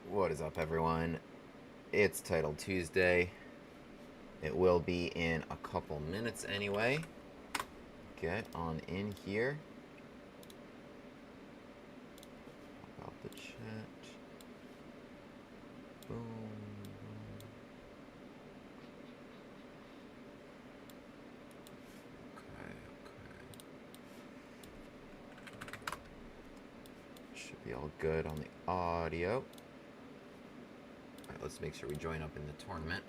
What is up, everyone? It's Title Tuesday. It will be in a couple minutes anyway. Get on in here. About the chat. Boom. Okay. Should be all good on the audio. Alright, let's make sure we join up in the tournament.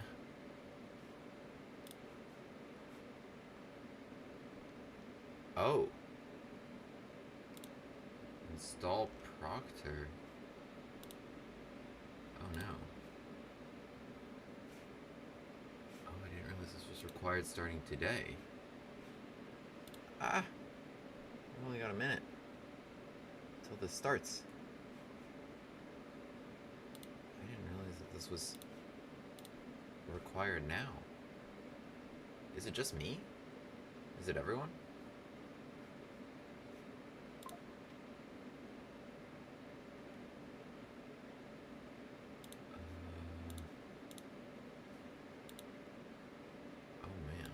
Oh. Install Proctor. Oh no. Oh, I didn't realize this was required starting today. Ah! I've only got a minute until this starts. I didn't realize that this was required now. Is it just me? Is it everyone? Oh man.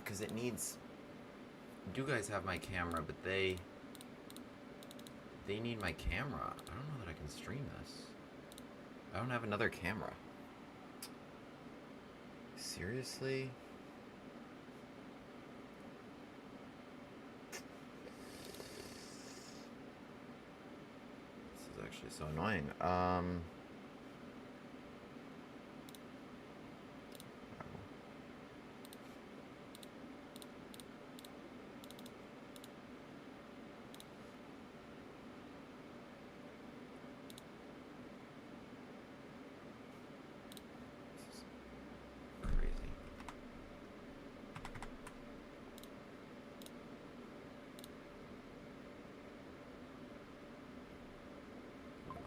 Cause it needs... You guys have my camera, but they need my camera. I don't know that I can stream this. I don't have another camera. Seriously? This is actually so annoying.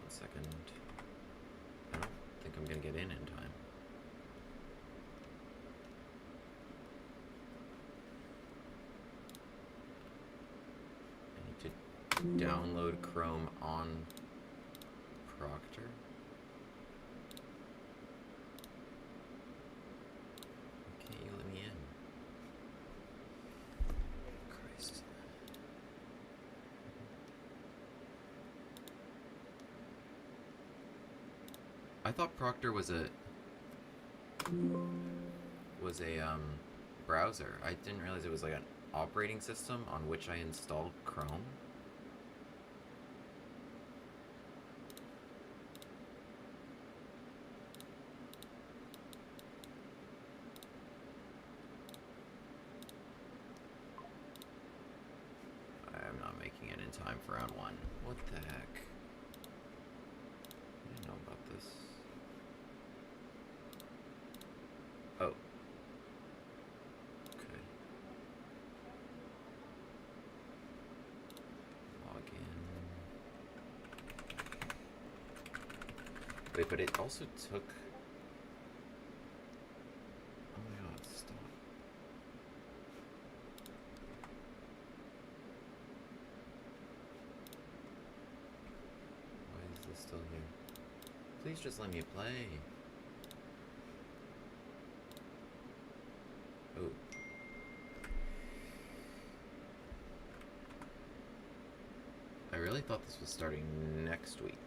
Second. I don't think I'm gonna get in time. I need to download Chrome on Proctor. Why can't you let me in? Christ. I thought Proctor was a browser. I didn't realize it was like an operating system on which I installed Chrome. I'm not making it in time for round one. What the heck? I didn't know about this. Oh. Okay. Log in. Wait, but it also took... Oh my god, stop. Why is this still here? Please just let me play. Oh. I really thought this was starting next week.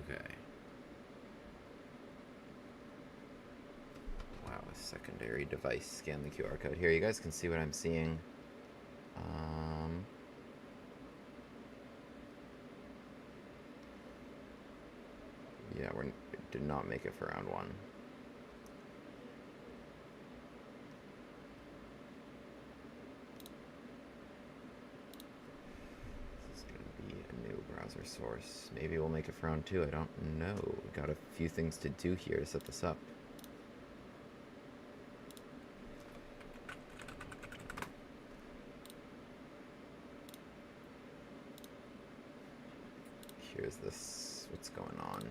Okay. Wow, a secondary device. Scan the QR code. Here, you guys can see what I'm seeing. Yeah, we did not make it for round one. This is gonna be a new browser source. Maybe we'll make it for round two. I don't know. We got a few things to do here to set this up. Here's this, what's going on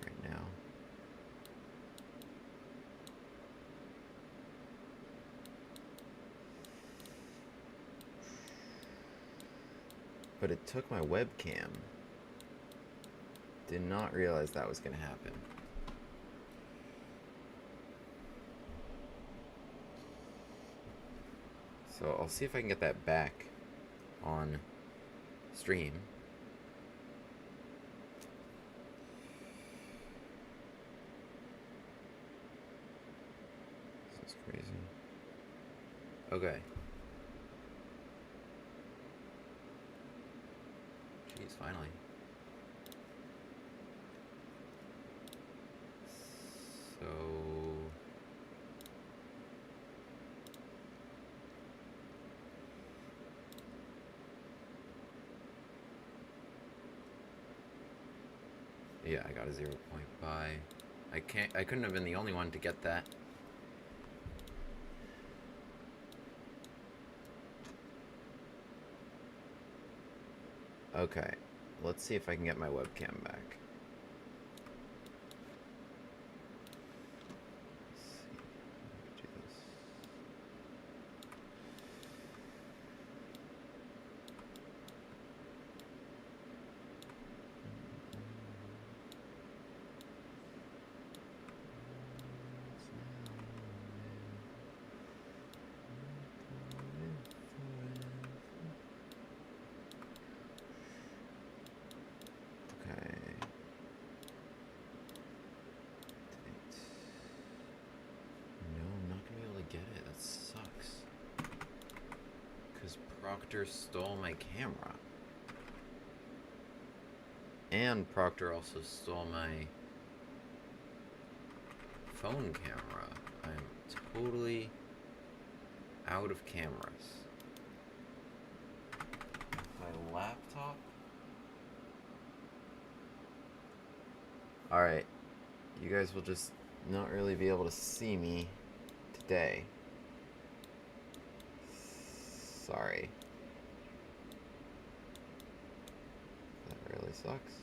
right now. But it took my webcam. Did not realize that was going to happen. So I'll see if I can get that back on stream. This is crazy. Okay. Jeez, finally. So... yeah, I got a 0 point buy. I couldn't have been the only one to get that. Okay, let's see if I can get my webcam back. Let's see, do this. Proctor stole my camera. And Proctor also stole my phone camera. I'm totally out of cameras. My laptop? Alright. You guys will just not really be able to see me today. Sorry. That really sucks.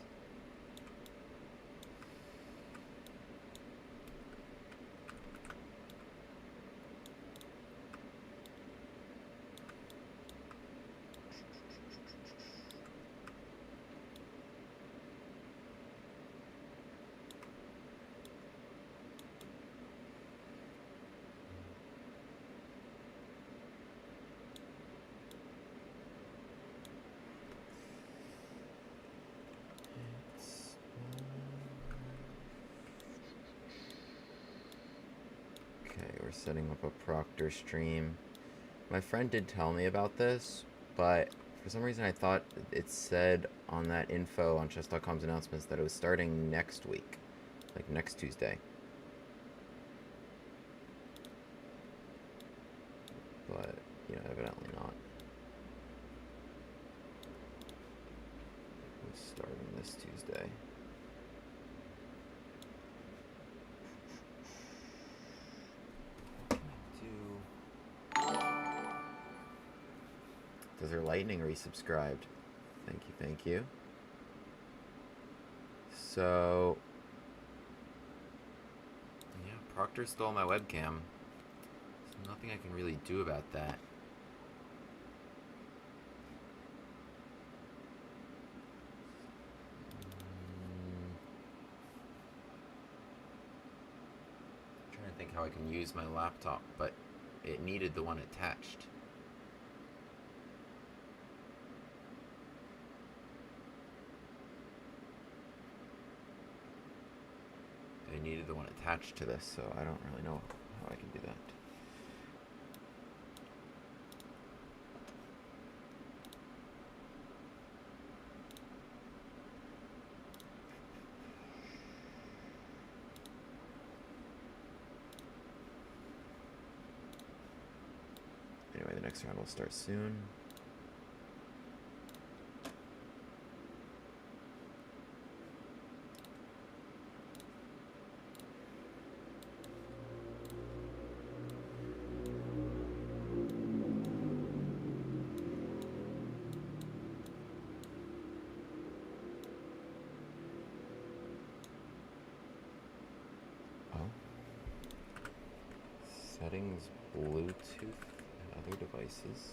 We're setting up a Proctor stream. My friend did tell me about this, but for some reason I thought it said on that info on chess.com's announcements that it was starting next week, like next Tuesday. But, you know, evidently not. It's starting this Tuesday. Desert Lightning resubscribed. Thank you, thank you. So, yeah, Proctor stole my webcam. There's nothing I can really do about that. I'm trying to think how I can use my laptop, but it needed the one attached. I needed the one attached to this, so I don't really know how I can do that. Anyway, the next round will start soon. Settings, Bluetooth, and other devices.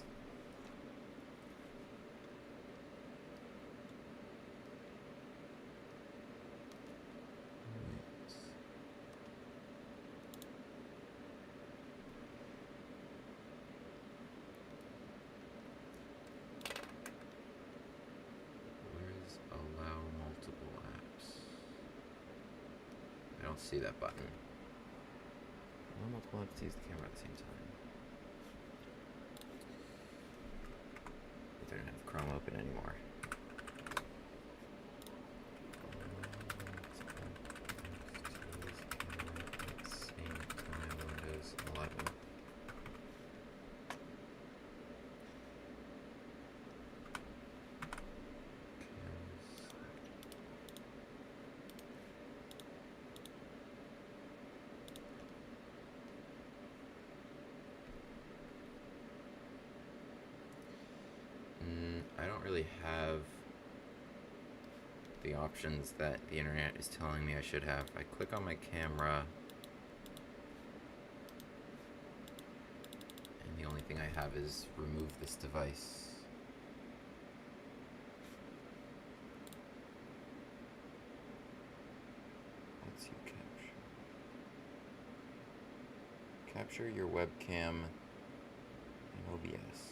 Where's allow multiple apps? I don't see that button. Allow multiple apps to use the camera at the same time. I don't have Chrome open anymore. Windows 11. I don't really have the options that the internet is telling me I should have. I click on my camera, and the only thing I have is remove this device. Let's see, capture your webcam in OBS.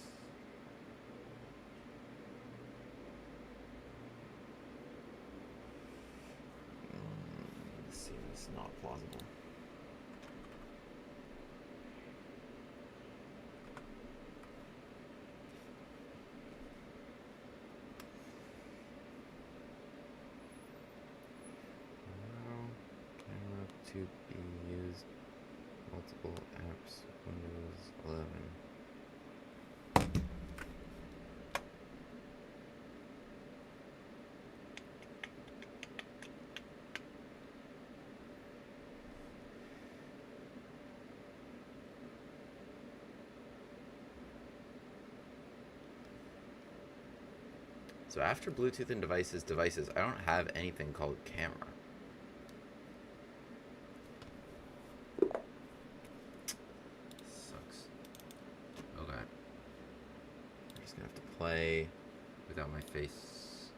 Seems not plausible. Allow camera to be used. Multiple apps. Windows 11. So after Bluetooth and devices, I don't have anything called camera. Sucks. Okay. I'm just gonna have to play without my face.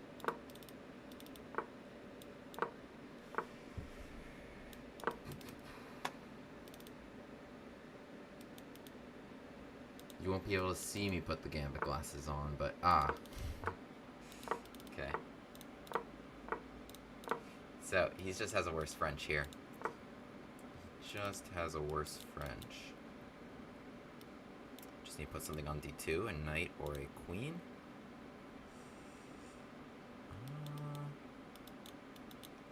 You won't be able to see me put the Gambit glasses on, but okay. So, he just has a worse French here. Just has a worse French. Just need to put something on D2, a knight or a queen.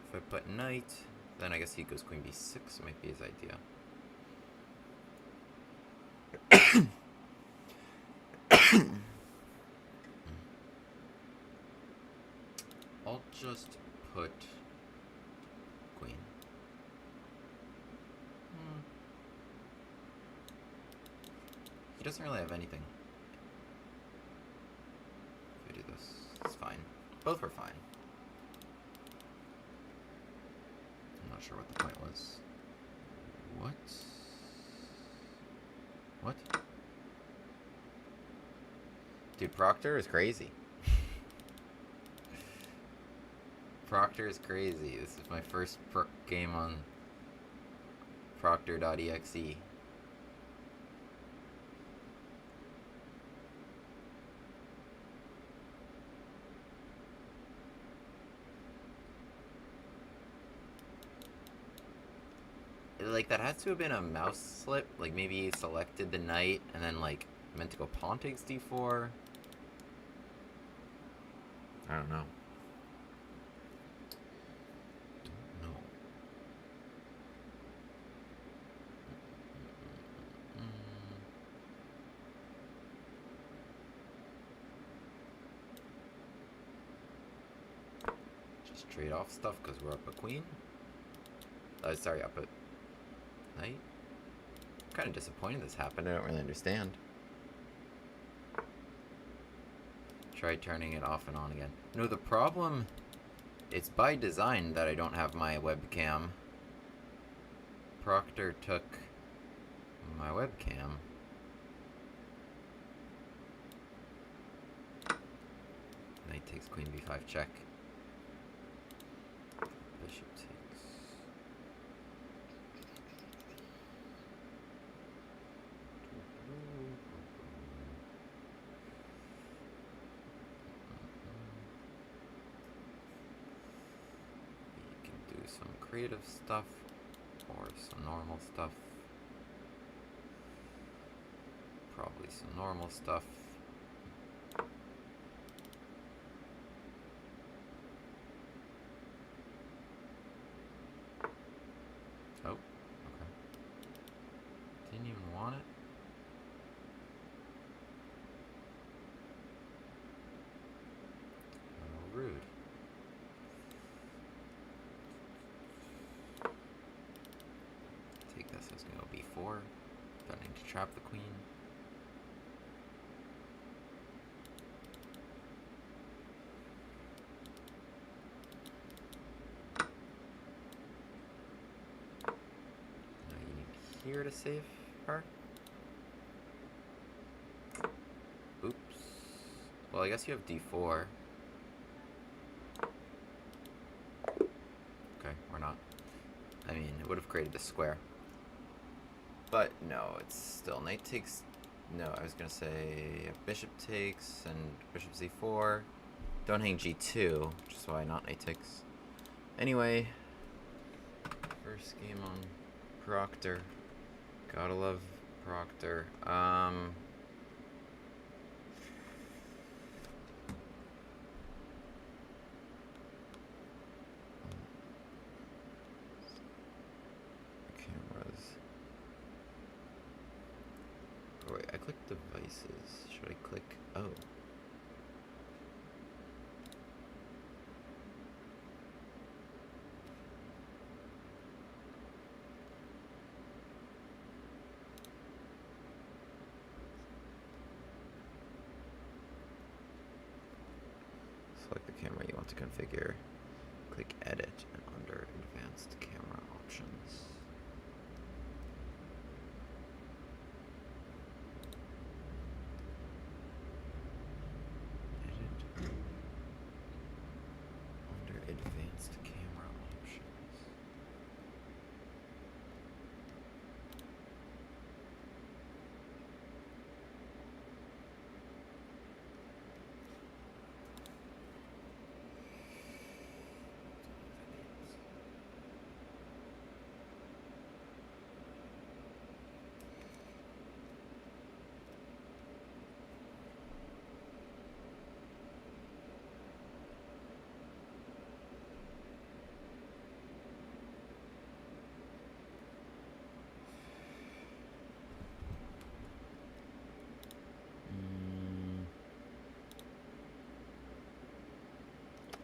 If I put knight, then I guess he goes queen b6, might be his idea. I'll just put queen. He doesn't really have anything. If I do this, it's fine. Both were fine. I'm not sure what the point was. What? What? Dude, Proctor is crazy. Proctor is crazy. This is my first game on Proctor.exe. Like, that has to have been a mouse slip. Like, maybe he selected the knight and then, like, meant to go pawn takes d4. I don't know. Just trade off stuff because we're up a queen. Sorry, up a knight. I'm kind of disappointed this happened. I don't really understand. Try turning it off and on again. No, the problem, it's by design that I don't have my webcam. Proctor took my webcam. Knight takes queen b5 check. Bishop takes. You can do some creative stuff or some normal stuff. Probably some normal stuff. Oh, okay. Didn't even want it. Oh, rude. Take this as gonna be b4. Threatening to trap the queen. Now you need here to save her. Oops. Well, I guess you have d4. Okay, or not. I mean, it would have created a square. But no, it's still knight takes. No, I was gonna say bishop takes and bishop z4. Don't hang g2, which is why not knight takes. Anyway, first game on Proctor. Gotta love Proctor. Oh, wait, I clicked devices. Should I click? Oh. Select the camera you want to configure. Click Edit and under Advanced Camera Options. Edit under Advanced Camera Options.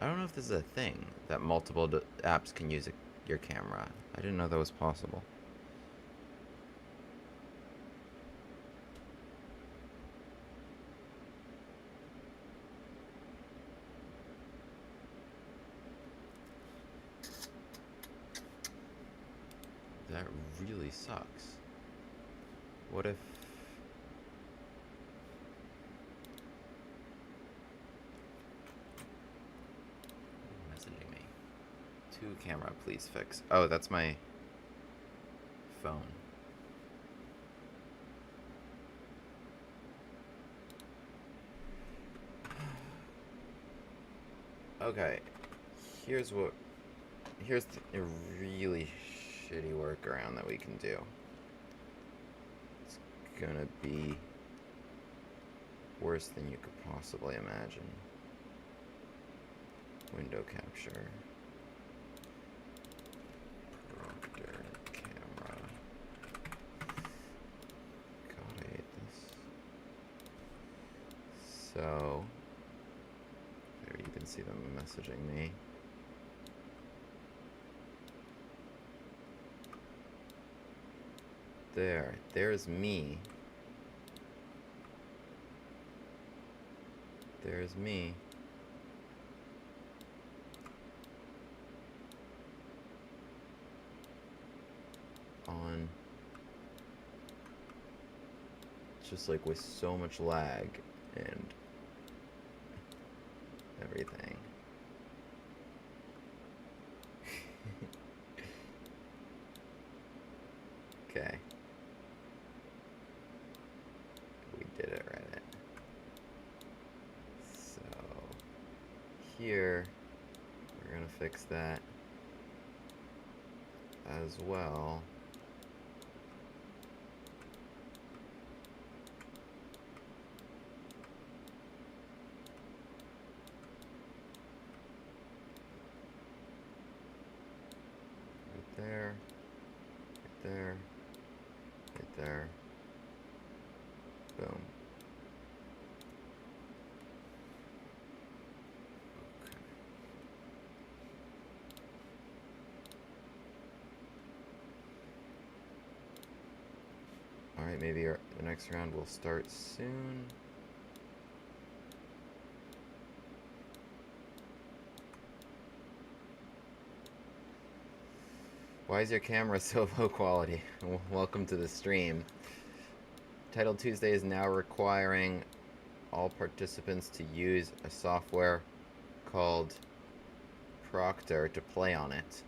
I don't know if this is a thing, that multiple apps can use your camera. I didn't know that was possible. That really sucks. What if... messaging me. 2 camera, please fix. Oh, that's my phone. Okay, here's a really shitty workaround that we can do. It's gonna be worse than you could possibly imagine. Window capture. Proctor camera. God, I hate this. So, there you can see them messaging me. There's me. There's me. On just like with so much lag and everything. Okay. We did it, Reddit. So, here, we're gonna fix that as well. Right there, right there, right there. Boom. Okay. Alright, maybe the next round will start soon. Why is your camera so low quality? Welcome to the stream. Title Tuesday is now requiring all participants to use a software called Proctor to play on it.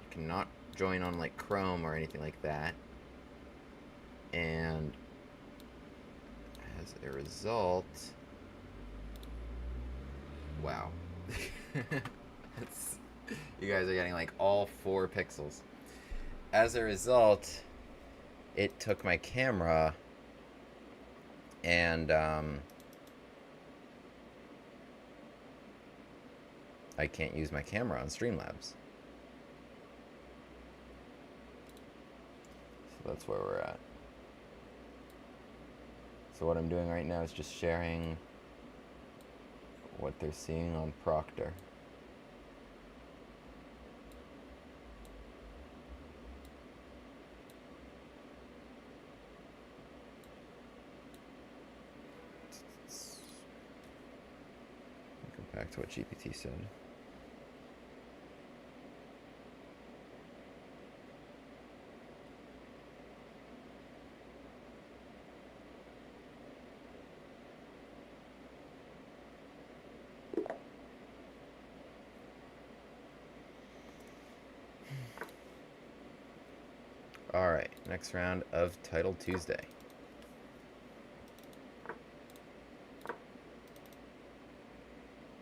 You cannot join on like Chrome or anything like that. And as a result, wow. You guys are getting like all 4 pixels. As a result, it took my camera and I can't use my camera on Streamlabs. So that's where we're at. So what I'm doing right now is just sharing what they're seeing on Proctor. Go back to what GPT said. Alright, next round of Title Tuesday.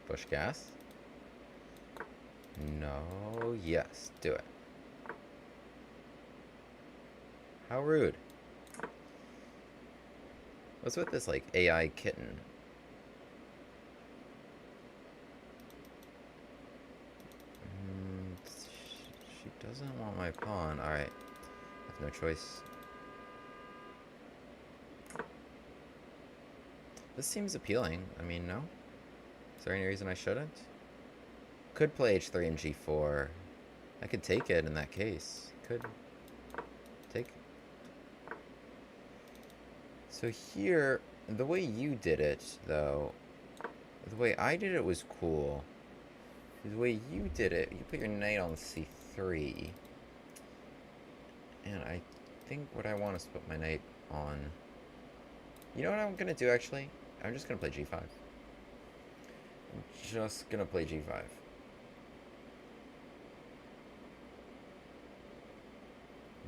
Push gas? No, yes, do it. How rude. What's with this, like, AI kitten? She doesn't want my pawn. Alright. I have no choice. This seems appealing. I mean, no? Is there any reason I shouldn't? Could play h3 and g4. I could take it in that case. Could take it. So here, the way you did it, though, the way I did it was cool. The way you did it, you put your knight on c3. And I think what I want is to put my knight on... You know what I'm going to do, actually? I'm just going to play g5. I'm just going to play g5.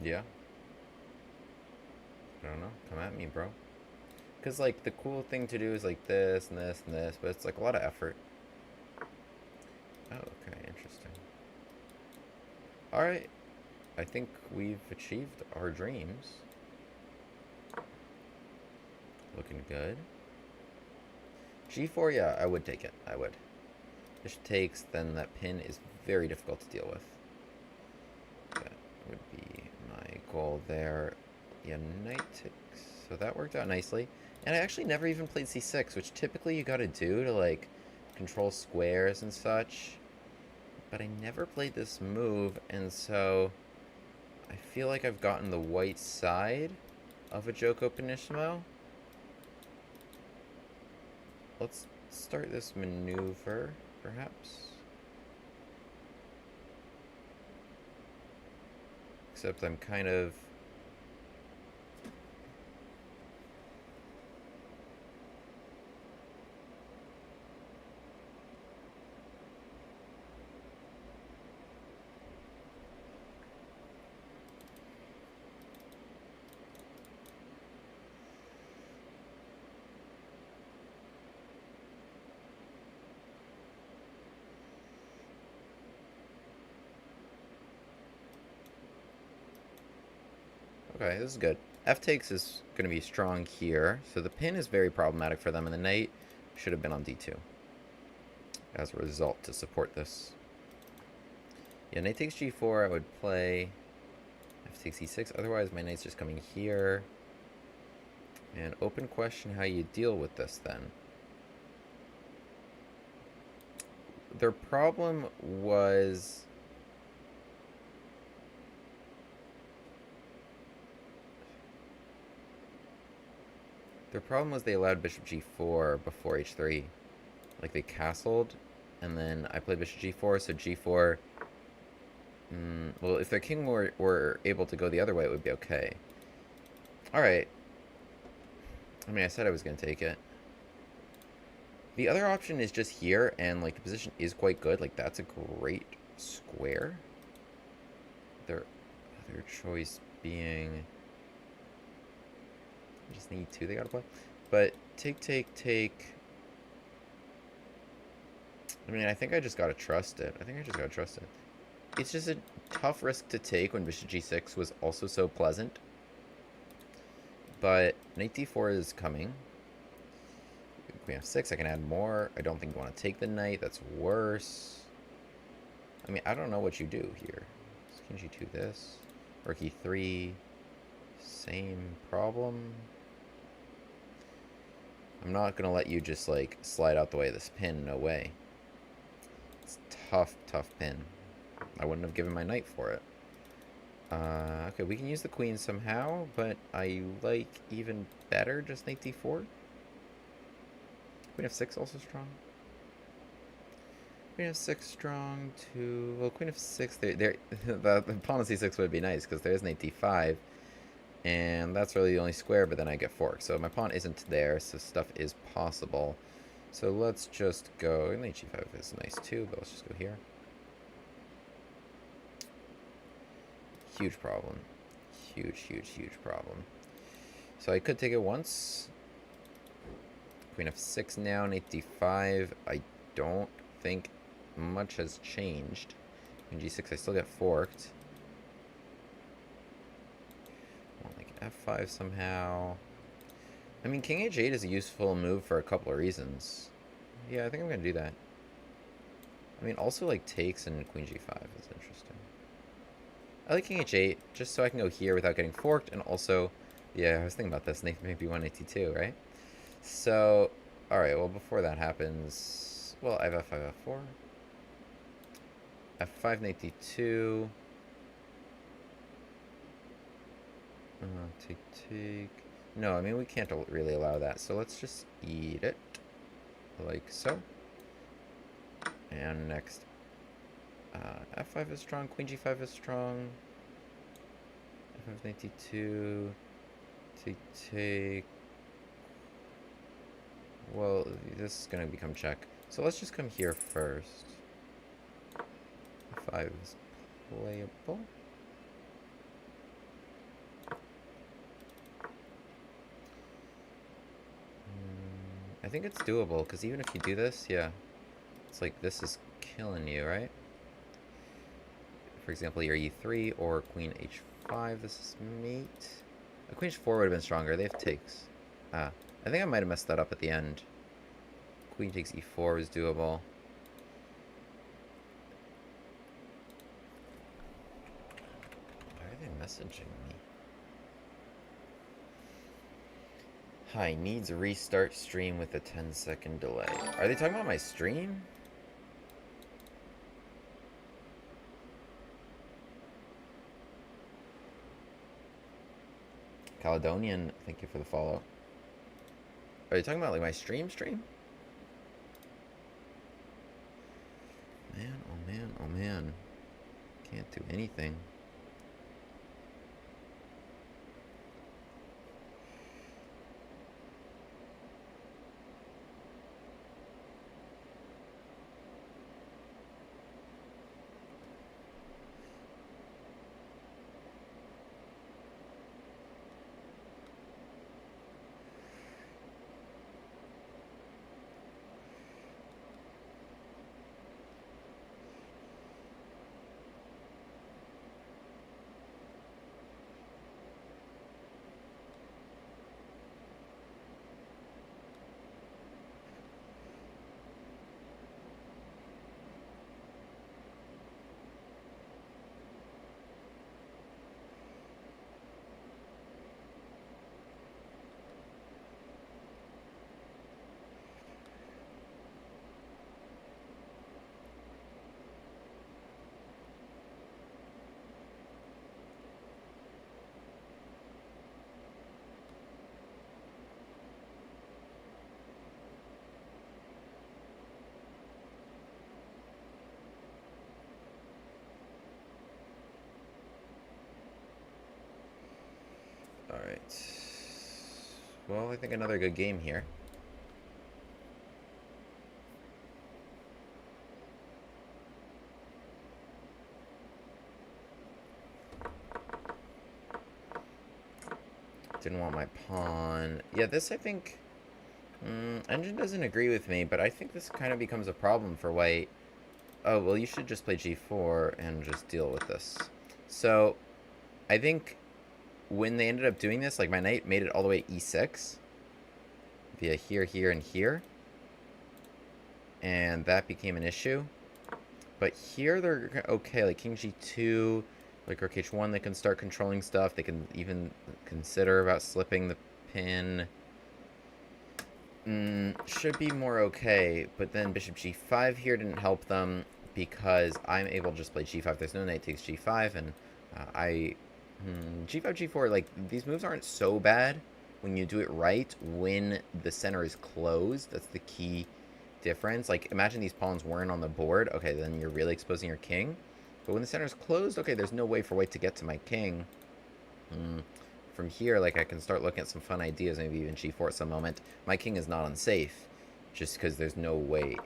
Yeah. I don't know. Come at me, bro. Because, like, the cool thing to do is, like, this and this and this, but it's, like, a lot of effort. Oh, okay. Interesting. Alright. I think we've achieved our dreams. Looking good. G4, yeah, I would take it. I would. Bishop takes, then that pin is very difficult to deal with. That would be my goal there. Yeah, knight takes. So that worked out nicely. And I actually never even played c6, which typically you gotta do to, like, control squares and such. But I never played this move, and so I feel like I've gotten the white side of a Joko Pinissimo. Let's start this maneuver, perhaps. Except I'm kind of... Okay, this is good. F takes is going to be strong here, so the pin is very problematic for them, and the knight should have been on d2 as a result to support this. Yeah, knight takes g4, I would play f takes e6, otherwise my knight's just coming here. And open question how you deal with this then. Their problem was... Their problem was they allowed bishop g4 before h3. Like, they castled, and then I played bishop g4, so g4... well, if their king were able to go the other way, it would be okay. Alright. I mean, I said I was going to take it. The other option is just here, and, like, the position is quite good. Like, that's a great square. Their other choice being... I just need two they gotta play. But take. I mean, I think I just gotta trust it. It's just a tough risk to take when bishop g6 was also so pleasant. But knight d4 is coming. Queen f6, I can add more. I don't think you want to take the knight. That's worse. I mean, I don't know what you do here. King g2 this. Rook e3. Same problem. I'm not going to let you just, like, slide out the way of this pin. No way. It's tough pin. I wouldn't have given my knight for it. Okay, we can use the queen somehow, but I like even better just knight d4. Queen f6 also strong. Queen f6 strong too. Well, queen f6, the pawn on c6 would be nice because there's knight d5. And that's really the only square, but then I get forked. So my pawn isn't there, so stuff is possible. So let's just go. Knight g5 is nice too, but let's just go here. Huge problem. Huge problem. So I could take it once. Queen f6 now, knight d5. I don't think much has changed. Queen g6, I still get forked. F5 somehow. I mean, king h8 is a useful move for a couple of reasons. Yeah, I think I'm going to do that. I mean, also, like, takes and queen g5 is interesting. I like king h8, just so I can go here without getting forked, and also, yeah, I was thinking about this, maybe 182, right? So, alright, well, before that happens, well, I have f5, f4. f5, knight d2. Take. No, I mean, we can't really allow that, so let's just eat it. Like so. And next. F5 is strong, queen g5 is strong. F5, knight d2. Take. Well, this is going to become check. So let's just come here first. F5 is playable. I think it's doable, because even if you do this, yeah, it's like this is killing you, right? For example, your e3 or queen h5, this is mate. A queen h4 would have been stronger. They have takes. I think I might have messed that up at the end. Queen takes e4 is doable. Why are they messaging me? Hi, needs restart stream with a 10-second delay. Are they talking about my stream? Caledonian, thank you for the follow. Are you talking about like my stream? Man. Can't do anything. Well, I think another good game here. Didn't want my pawn. Yeah, this I think... Engine doesn't agree with me, but I think this kind of becomes a problem for white. Oh, well, you should just play g4 and just deal with this. So, I think when they ended up doing this, like, my knight made it all the way e6 via here, here, and here. And that became an issue. But here they're okay, like king g2, like rook h1, they can start controlling stuff. They can even consider about slipping the pin. Should be more okay, but then bishop g5 here didn't help them because I'm able to just play g5. There's no knight takes g5, and g5, g4, like, these moves aren't so bad when you do it right, when the center is closed. That's the key difference. Like, imagine these pawns weren't on the board. Okay, then you're really exposing your king. But when the center is closed, okay, there's no way for white to get to my king. From here, like, I can start looking at some fun ideas, maybe even g4 at some moment. My king is not unsafe, just because there's no way,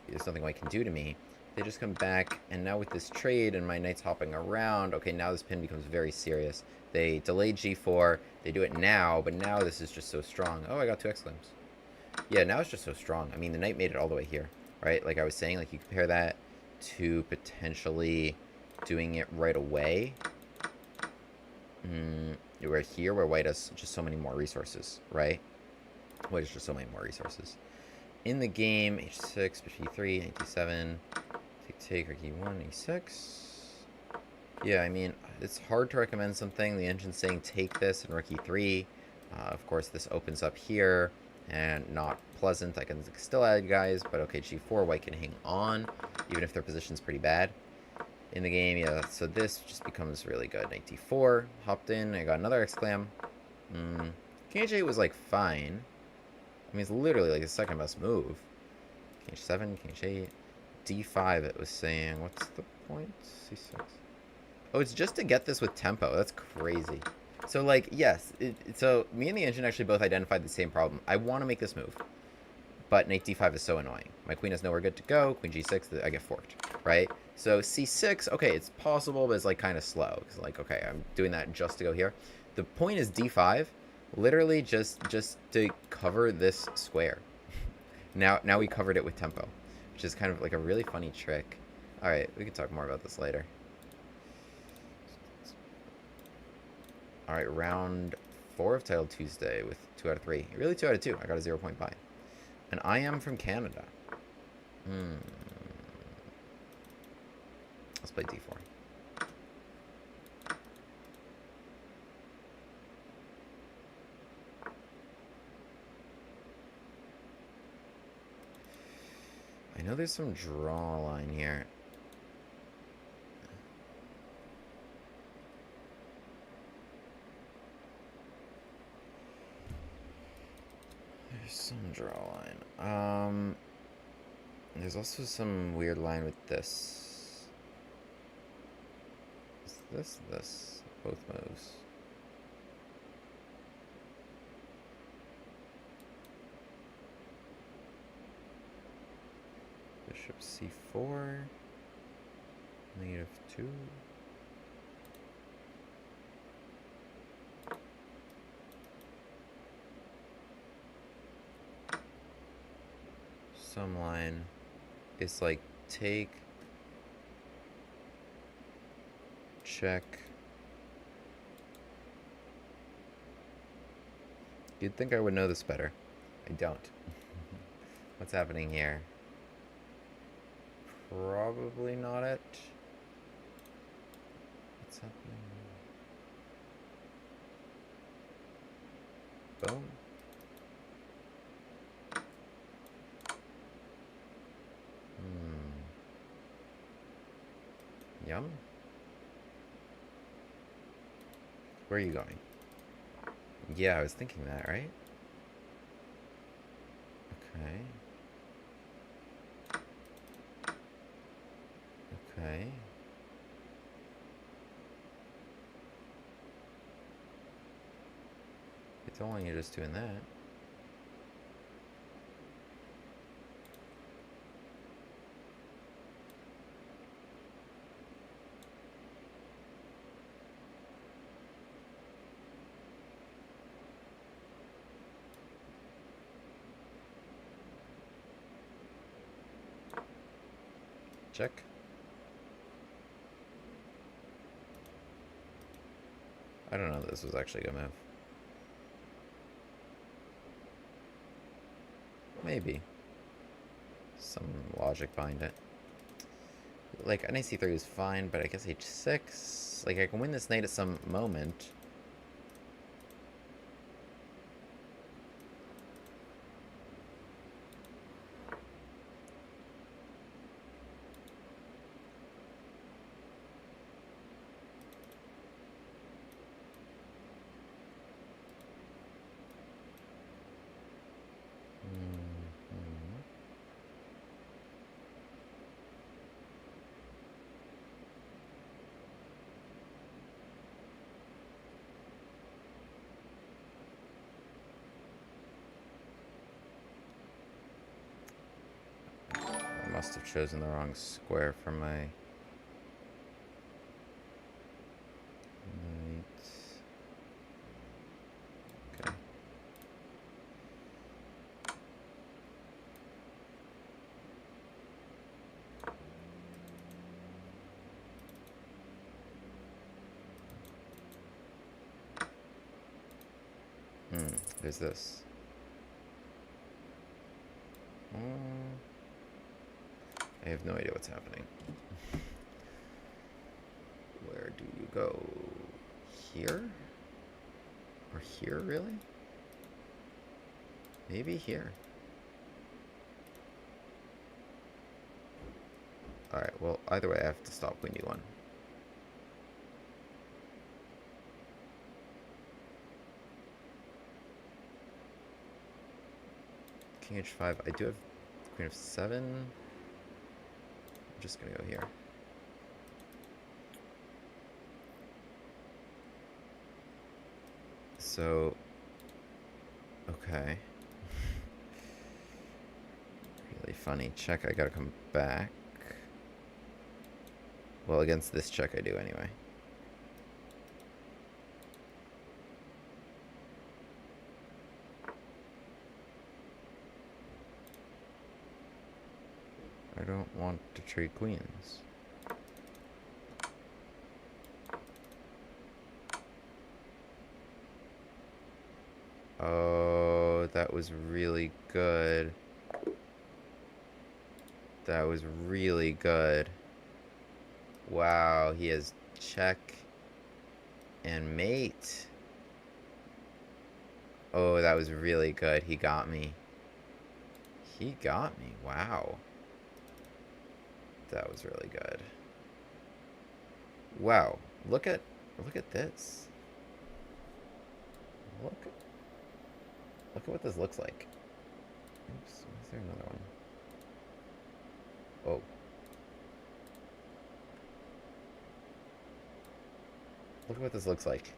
there's nothing white can do to me. They just come back, and now with this trade and my knight's hopping around, okay, now this pin becomes very serious. They delayed g4, they do it now, but now this is just so strong. Oh, I got 2 exclams. Yeah, now it's just so strong. I mean, the knight made it all the way here, right? Like I was saying, like, you compare that to potentially doing it right away. We're here where white has just so many more resources, right? White has just so many more resources. In the game, h6, bishop e3, knight d7, take, rook e1, e6. Yeah, I mean, it's hard to recommend something. The engine's saying take this and rook e3. Of course, this opens up here, and not pleasant. I can still add guys, but okay, g4, white can hang on, even if their position's pretty bad. In the game, yeah, so this just becomes really good. Knight d4, hopped in, I got another exclam. King h8 was, like, fine. I mean, it's literally, like, the second best move. King h7, king h8, d5, it was saying. What's the point? c6. Oh, it's just to get this with tempo. That's crazy. So, like, yes, so me and the engine actually both identified the same problem. I want to make this move, but knight d5 is so annoying. My queen has nowhere good to go. Queen g6, I get forked, right? So c6, okay, it's possible, but it's, like, kind of slow. It's like, okay, I'm doing that just to go here. The point is d5, literally just to cover this square. Now we covered it with tempo, which is kind of like a really funny trick. All right, we can talk more about this later. All right, round 4 of Title Tuesday with 2 out of 3. Really 2 out of 2. I got a 0-point buy. And I am from Canada. Let's play d4. I know there's some draw line here. There's some draw line. There's also some weird line with this. Is this? Both moves. Bishop c4. -2. Some line. It's like take, check. You'd think I would know this better. I don't. What's happening here? Probably not it. What's happening? Boom. Yum. Where are you going? Yeah, I was thinking that, right? Okay. Okay. don't want you just doing that. Check. I don't know that this was actually a good move. Maybe. Some logic behind it. Like, knight c3 is fine, but I guess h6... Like, I can win this knight at some moment. Must have chosen the wrong square for my knight. Okay. There's this. I have no idea what's happening. Where do you go? Here? Or here, really? Maybe here. Alright, well, either way, I have to stop queen d1. King h5. I do have queen f7. I'm just gonna go here. So, okay. Really funny. Check, I gotta come back. Well, against this check I do anyway. I don't want to trade queens. Oh, that was really good. That was really good. Wow, he has check and mate. Oh, that was really good. He got me. He got me. Wow. That was really good. Wow. Look at this. Look at what this looks like. Oops, is there another one? Oh. Look at what this looks like.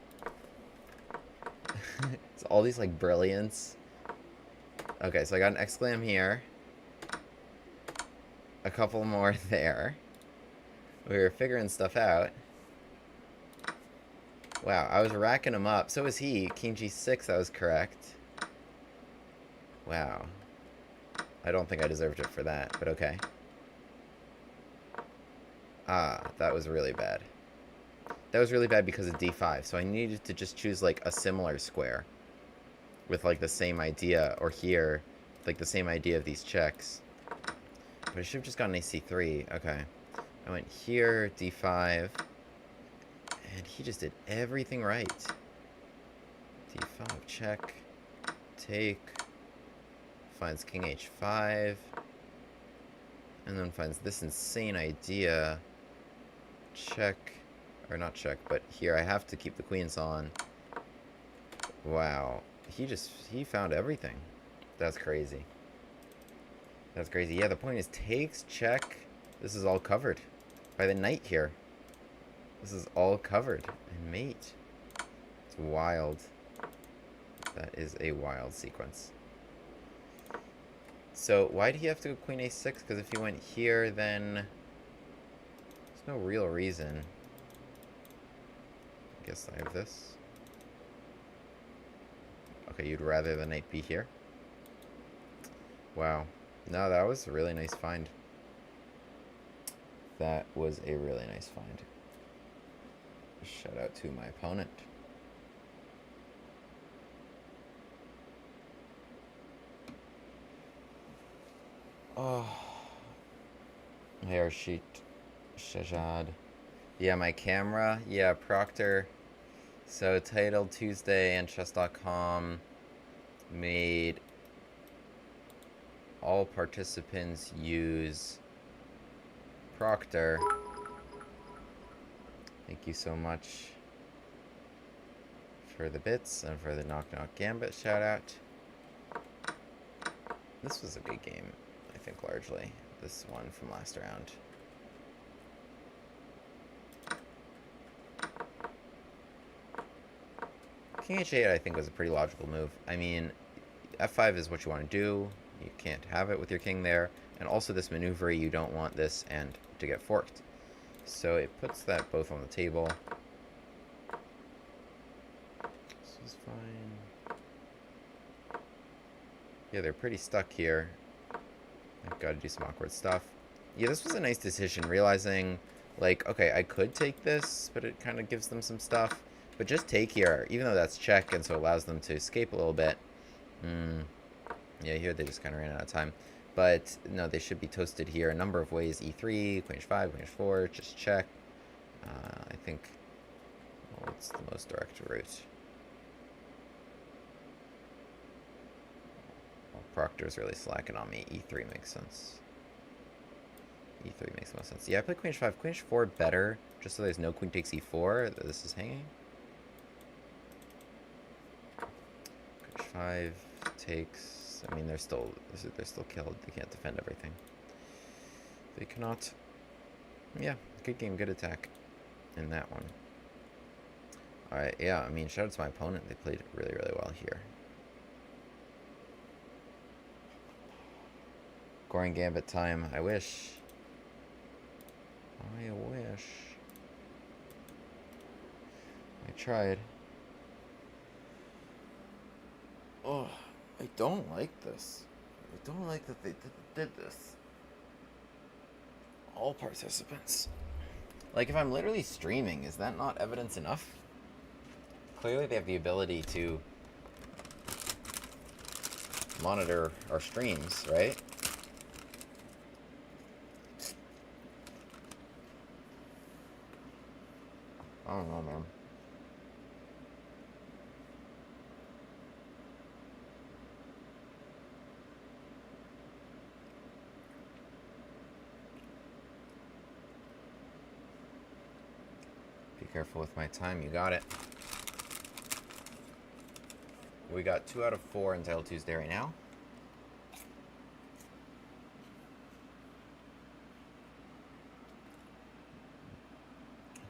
It's all these like brilliance. Okay, so I got an exclam here. A couple more there. We were figuring stuff out. Wow, I was racking them up. So was he. King g6, that was correct. Wow. I don't think I deserved it for that, but okay. Ah, that was really bad. That was really bad because of d5, so I needed to just choose, like, a similar square. With, like, the same idea, or here, like, the same idea of these checks. But I should have just gotten ac3. Okay. I went here, d5. And he just did everything right. d5, check. Take. Finds king h5. And then finds this insane idea. Check. Or not check, but here I have to keep the queens on. Wow. He found everything. That's crazy. That's crazy. Yeah, the point is takes, check. This is all covered by the knight here. This is all covered. And mate. It's wild. That is a wild sequence. So why did he have to go queen a6? Because if he went here, then there's no real reason. I guess I have this. Okay, you'd rather the knight be here? Wow. No, that was a really nice find. That was a really nice find. Shout out to my opponent. Oh. Hershit Shajad. Yeah, my camera. Yeah, Proctor. So, Titled Tuesday and chess.com made all participants use Proctor. Thank you so much for the bits and for the Knock Knock Gambit shout out. This was a good game, I think, largely. This one from last round. King h8, I think, was a pretty logical move. I mean, f5 is what you want to do. You can't have it with your king there. And also this maneuver, you don't want this and to get forked. So it puts that both on the table. This is fine. Yeah, they're pretty stuck here. I've got to do some awkward stuff. Yeah, this was a nice decision, realizing, like, okay, I could take this, but it kind of gives them some stuff. But just take here, even though that's check, and so it allows them to escape a little bit. Yeah, here they just kind of ran out of time. But, no, they should be toasted here a number of ways. E3, queen h5, queen h4, just check. I think, well, what's the most direct route? Well, Proctor's really slacking on me. E3 makes sense. E3 makes most sense. Yeah, I play queen h5, queen h4 better, just so there's no queen takes e4. This is hanging. Queen h5 takes... I mean, they're still killed. They can't defend everything. They cannot. Yeah, good game, good attack in that one. Alright, yeah, I mean, shout out to my opponent. They played really, really well here. Scoring Gambit time. I wish. I wish. I tried. Oh. I don't like this. I don't like that they did this. All participants. Like, if I'm literally streaming, is that not evidence enough? Clearly they have the ability to monitor our streams, right? I don't know, man. Careful with my time, you got it. We got 2 out of 4 in Titled Tuesday right now.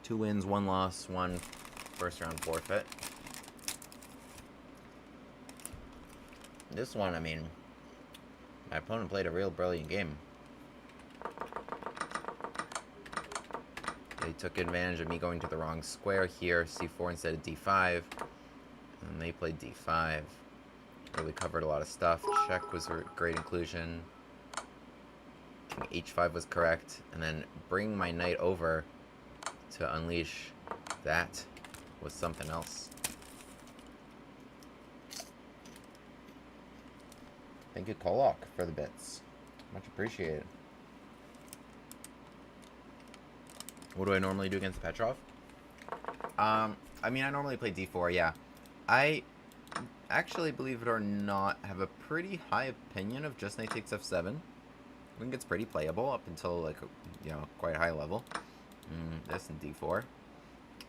Two wins, 1 loss, 1 first round forfeit. This one, I mean, my opponent played a real brilliant game. They took advantage of me going to the wrong square here, c4 instead of d5, and they played d5. Really covered a lot of stuff. Check was a great inclusion. King h5 was correct, and then bring my knight over to unleash that was something else. Thank you, Kolok, for the bits. Much appreciated. What do I normally do against Petrov? I mean, I normally play d4, yeah. I actually, believe it or not, have a pretty high opinion of just knight takes f7. I think it's pretty playable up until, like, you know, quite high level. This and d4.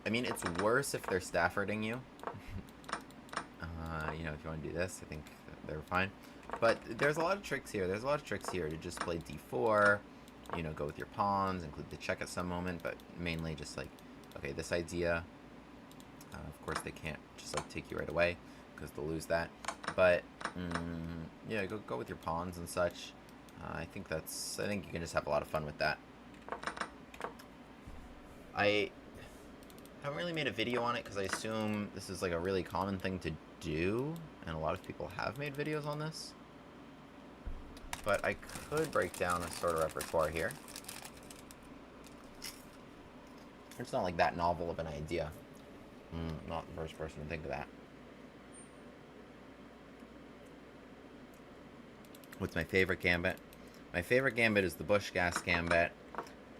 I mean, it's worse if they're Staffording you. You know, if you want to do this, I think they're fine. But there's a lot of tricks here. There's a lot of tricks here to just play d4. You know, go with your pawns, include the check at some moment, but mainly just like, okay, this idea. Of course, they can't just like take you right away. because they'll lose that. But yeah, go with your pawns and such. I think you can just have a lot of fun with that. I haven't really made a video on it because I assume this is like a really common thing to do, and a lot of people have made videos on this. But I could break down a sort of repertoire here. It's not like that novel of an idea. Not the first person to think of that. What's my favorite gambit? My favorite gambit is the Bush Gas Gambit,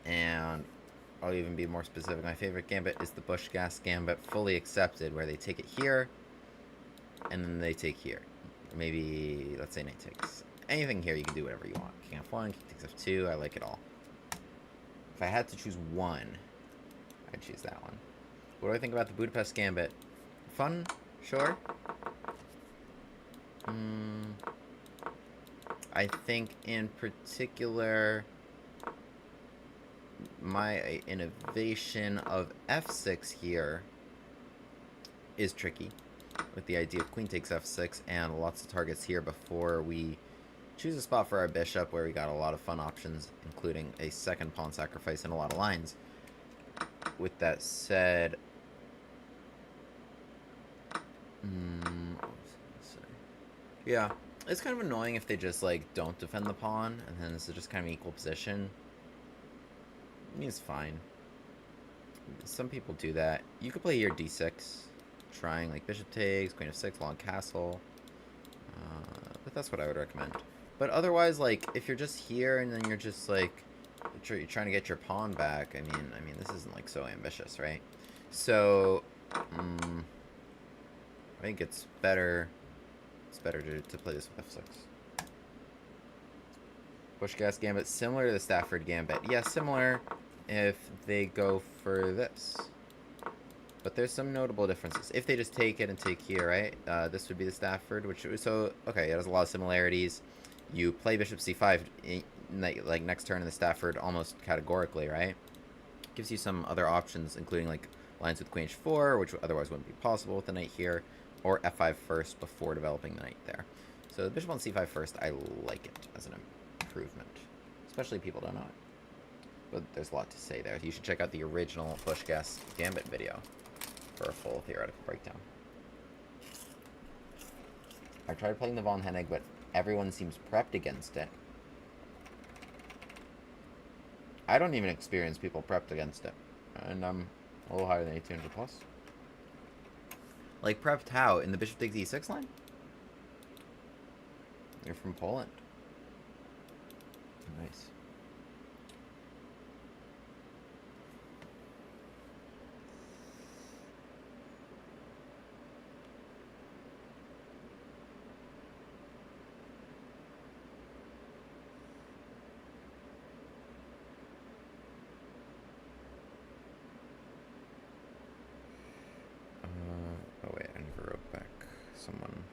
and I'll even be more specific. My favorite gambit is the Bush Gas Gambit Fully Accepted, where they take it here, and then they take here. Maybe, let's say knight takes. Anything here, you can do whatever you want. King F1, King takes F2, I like it all. If I had to choose one, I'd choose that one. What do I think about the Budapest Gambit? Fun? Sure. I think in particular, my innovation of f6 here is tricky, with the idea of queen takes f6 and lots of targets here before we choose a spot for our bishop where we got a lot of fun options, including a second pawn sacrifice and a lot of lines. With that said, yeah, it's kind of annoying if they just like don't defend the pawn and then this is just kind of an equal position. I mean, it's fine. Some people do that. You could play here d6, trying like bishop takes, queen of6, long castle. But that's what I would recommend. But otherwise, like if you're just here and then you're just like you're trying to get your pawn back, I mean this isn't like so ambitious, right? So I think it's better to play this with f6. Bush Gas Gambit, similar to the Stafford Gambit. Yeah, similar if they go for this. But there's some notable differences. If they just take it and take here, right? This would be the Stafford, okay, it has a lot of similarities. You play bishop c5, like next turn in the Stafford almost categorically, right? Gives you some other options, including like lines with queen h4, which otherwise wouldn't be possible with the knight here, or f5 first before developing the knight there. So the bishop on c5 first, I like it as an improvement, especially if people don't know it. But there's a lot to say there. You should check out the original Bush Gas Gambit video for a full theoretical breakdown. I tried playing the Von Hennig, but everyone seems prepped against it. I don't even experience people prepped against it. And I'm a little higher than 1800 plus. Like, prepped how? In the bishop takes e6 line? You're from Poland. Nice. Oh wait, I never wrote back someone.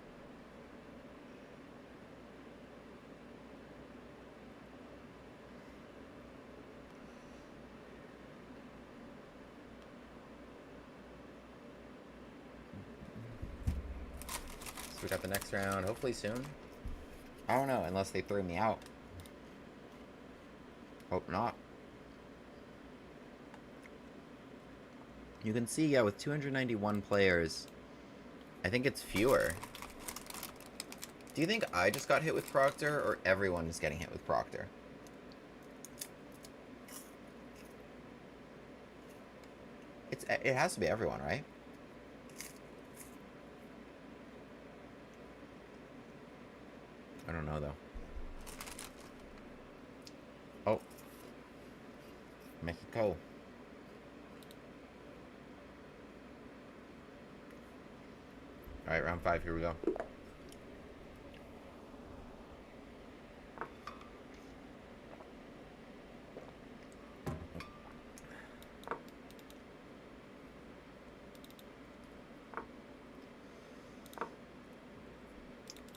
So we got the next round, hopefully soon. I don't know, unless they throw me out. Hope not. You can see, yeah, with 291 players, I think it's fewer. Do you think I just got hit with Proctor, or everyone is getting hit with Proctor? It has to be everyone, right? I don't know, though. Oh. Mexico. Alright, round 5, here we go.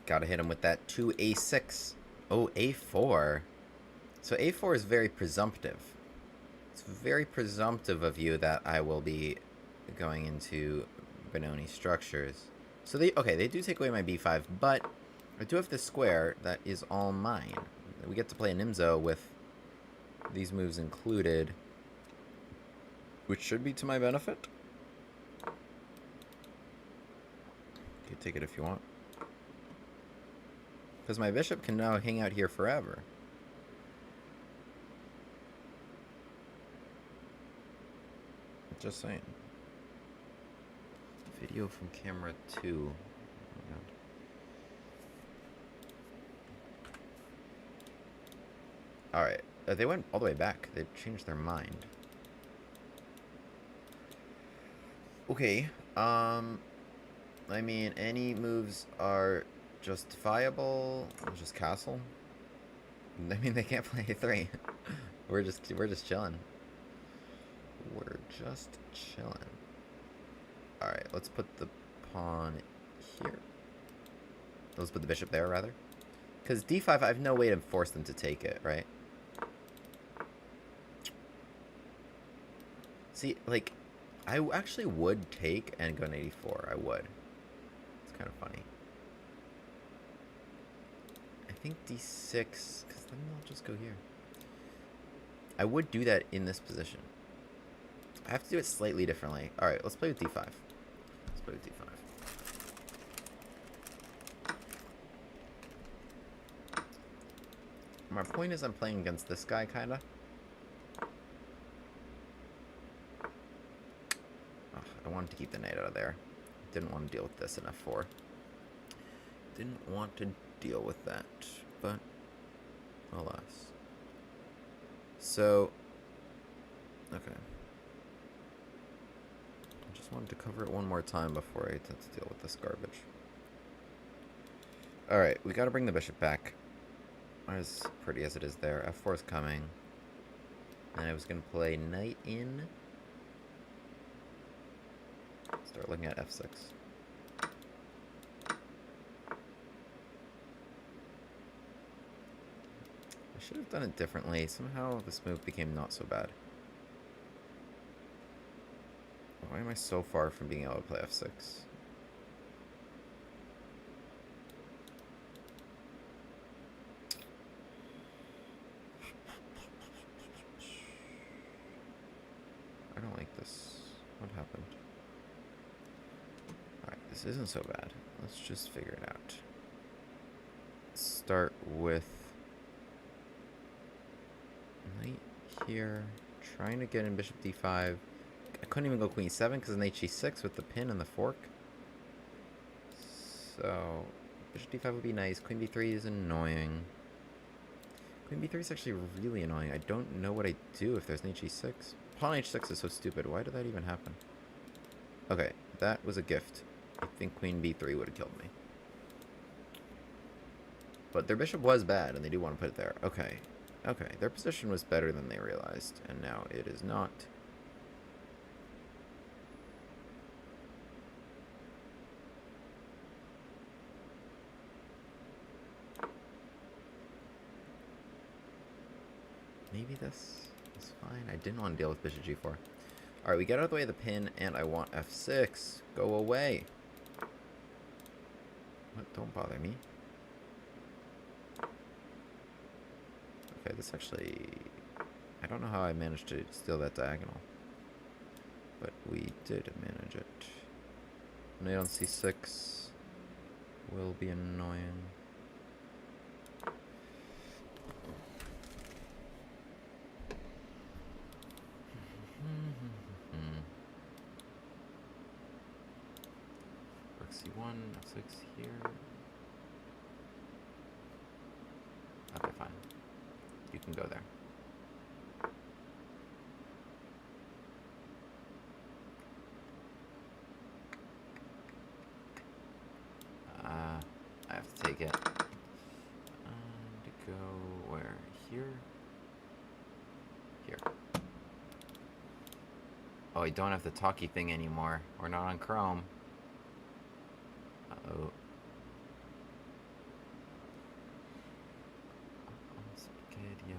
Gotta hit him with that 2a6. Oh, a4. So a4 is very presumptive. It's very presumptive of you that I will be going into Benoni structures. So they do take away my b5, but I do have this square that is all mine. We get to play a Nimzo with these moves included, which should be to my benefit. You can take it if you want. Because my bishop can now hang out here forever. Just saying. Video from camera 2. Oh my God. Alright. They went all the way back. They changed their mind. Okay. I mean, any moves are justifiable. Just castle. I mean, they can't play a3. We're just chilling. We're just chilling. Alright, let's put the pawn here. Let's put the bishop there, rather. Because d5, I have no way to force them to take it, right? See, like, I actually would take and go on 84. I would. It's kind of funny. I think d6, because then they'll just go here. I would do that in this position. I have to do it slightly differently. Alright, let's play with d5. Let's play with d5. My point is I'm playing against this guy, kinda. I wanted to keep the knight out of there. Didn't want to deal with this in f4. Didn't want to deal with that, but alas. So, okay. I just wanted to cover it one more time before I attempt to deal with this garbage. Alright, we gotta bring the bishop back. As pretty as it is there. f4 is coming. And I was gonna play knight in. Start looking at f6. I should have done it differently. Somehow this move became not so bad. Why am I so far from being able to play f6? I don't like this. What happened? Alright, this isn't so bad. Let's just figure it out. Start with knight here. Trying to get in bishop d5. I couldn't even go queen e7 because of knight g6 with the pin and the fork. So, bishop d5 would be nice. Queen b3 is annoying. Queen b3 is actually really annoying. I don't know what I do if there's knight g6. Pawn h6 is so stupid. Why did that even happen? Okay, that was a gift. I think queen b3 would have killed me. But their bishop was bad, and they do want to put it there. Okay. Okay, their position was better than they realized, and now it is not. Maybe this is fine. I didn't want to deal with bishop g4. Alright, we get out of the way of the pin, and I want f6. Go away. What? Don't bother me. Okay, this actually... I don't know how I managed to steal that diagonal. But we did manage it. Knight on c6 will be annoying. Rook c1, f6 here. Okay, fine. You can go there. I have to take it. And go where? Here? Here. Oh, I don't have the talkie thing anymore. We're not on Chrome. Uh-oh. Spaghetti-o.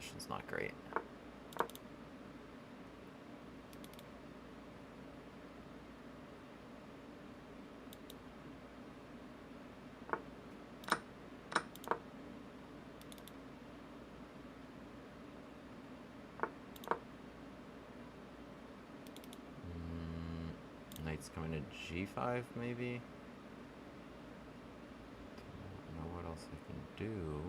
position's not great. Knight's coming to g5, maybe? Don't know what else I can do.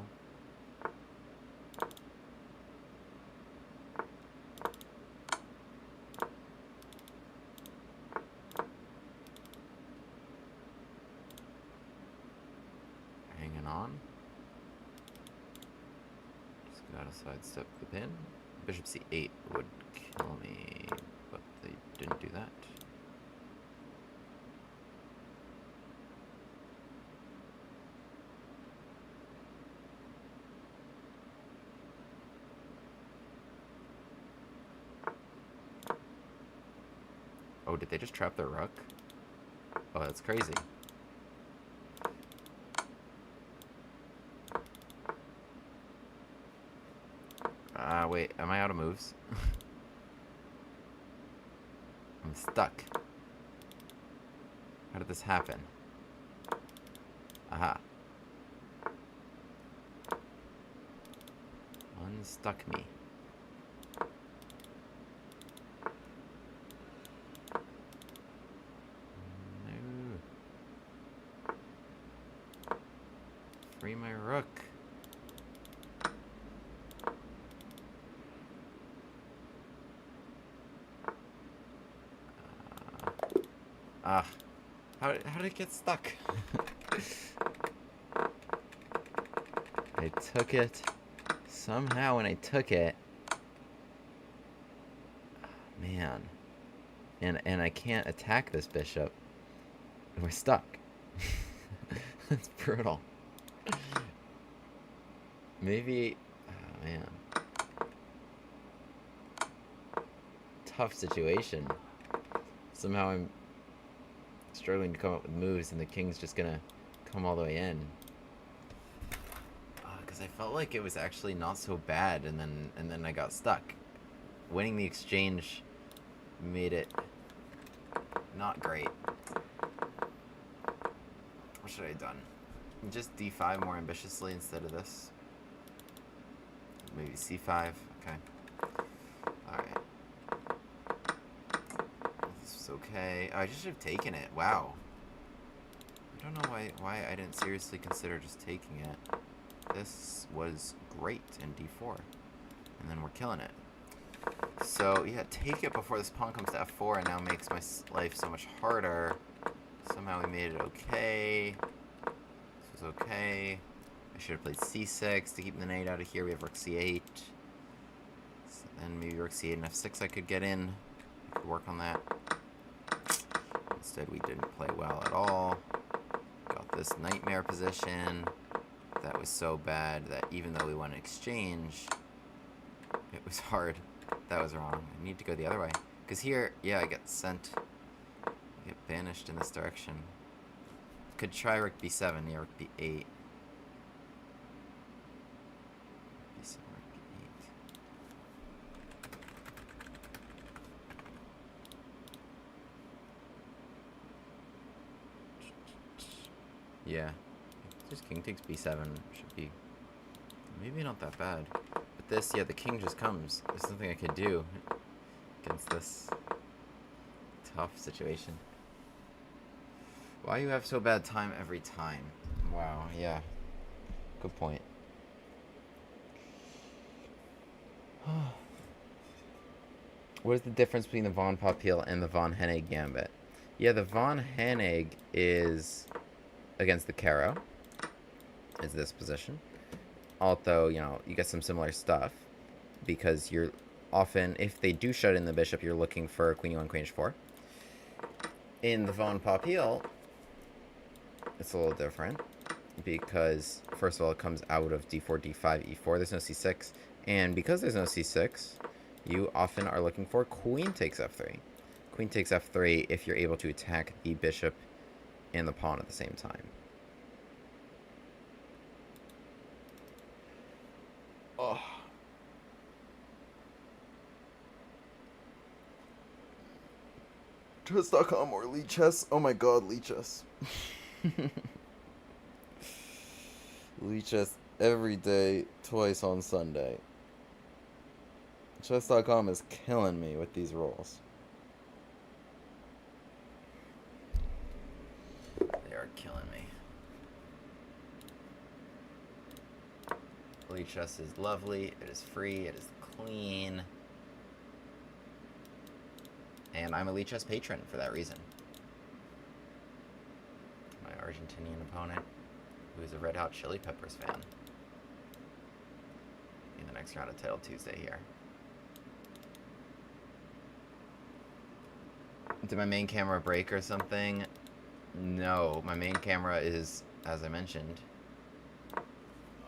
Hanging on. Just gotta sidestep the pin. Bishop c8 would kill me, but they didn't do that. Oh, did they just trap their rook? Oh, that's crazy. Wait, am I out of moves? I'm stuck. How did this happen? Aha. Unstuck me. No. Free my rook. How did it get stuck? I took it. Somehow when I took it... man. And I can't attack this bishop. We're stuck. That's brutal. Maybe... oh, man. Tough situation. Somehow I'm struggling to come up with moves, and the king's just gonna come all the way in. Because I felt like it was actually not so bad, and then I got stuck. Winning the exchange made it not great. What should I have done? Just d5 more ambitiously instead of this. Maybe c5. Okay. Alright. This is okay. Oh, I just should have taken it. Wow. I don't know why I didn't seriously consider just taking it. This was great in d4. And then we're killing it. So, yeah, take it before this pawn comes to f4 and now makes my life so much harder. Somehow we made it okay. This was okay. I should have played c6 to keep the knight out of here. We have rook c8. So then maybe rook c8 and f6 I could get in. I could work on that. Instead we didn't play well at all. Got this nightmare position. That was so bad that even though we won an exchange, it was hard. That was wrong. I need to go the other way. Because here, yeah, I get sent. I get banished in this direction. Could try rook b7, yeah, rook b8. b7, rook b8. Yeah. Just king takes b7 should be maybe not that bad. But this, yeah, the king just comes. There's nothing I could do against this tough situation. Why you have so bad time every time? Wow, yeah. Good point. What is the difference between the von Poppel and the von Hennig gambit? Yeah, the von Hennig is against the Caro. Is this position. Although, you know, you get some similar stuff. Because you're often, if they do shut in the bishop, you're looking for queen e1, queen h4. In the von Poppel, it's a little different. Because, first of all, it comes out of d4, d5, e4. There's no c6. And because there's no c6, you often are looking for queen takes f3. Queen takes f3 if you're able to attack the bishop and the pawn at the same time. Oh. Chess.com or Lee Chess. Oh my god, Lee Chess. Lee Chess every day, twice on Sunday. Chess.com is killing me with these rolls. They are killing me. Lee Chess is lovely, it is free, it is clean. And I'm a Lee Chess patron for that reason. My Argentinian opponent, who is a Red Hot Chili Peppers fan. In the next round of Title Tuesday here. Did my main camera break or something? No, my main camera is, as I mentioned...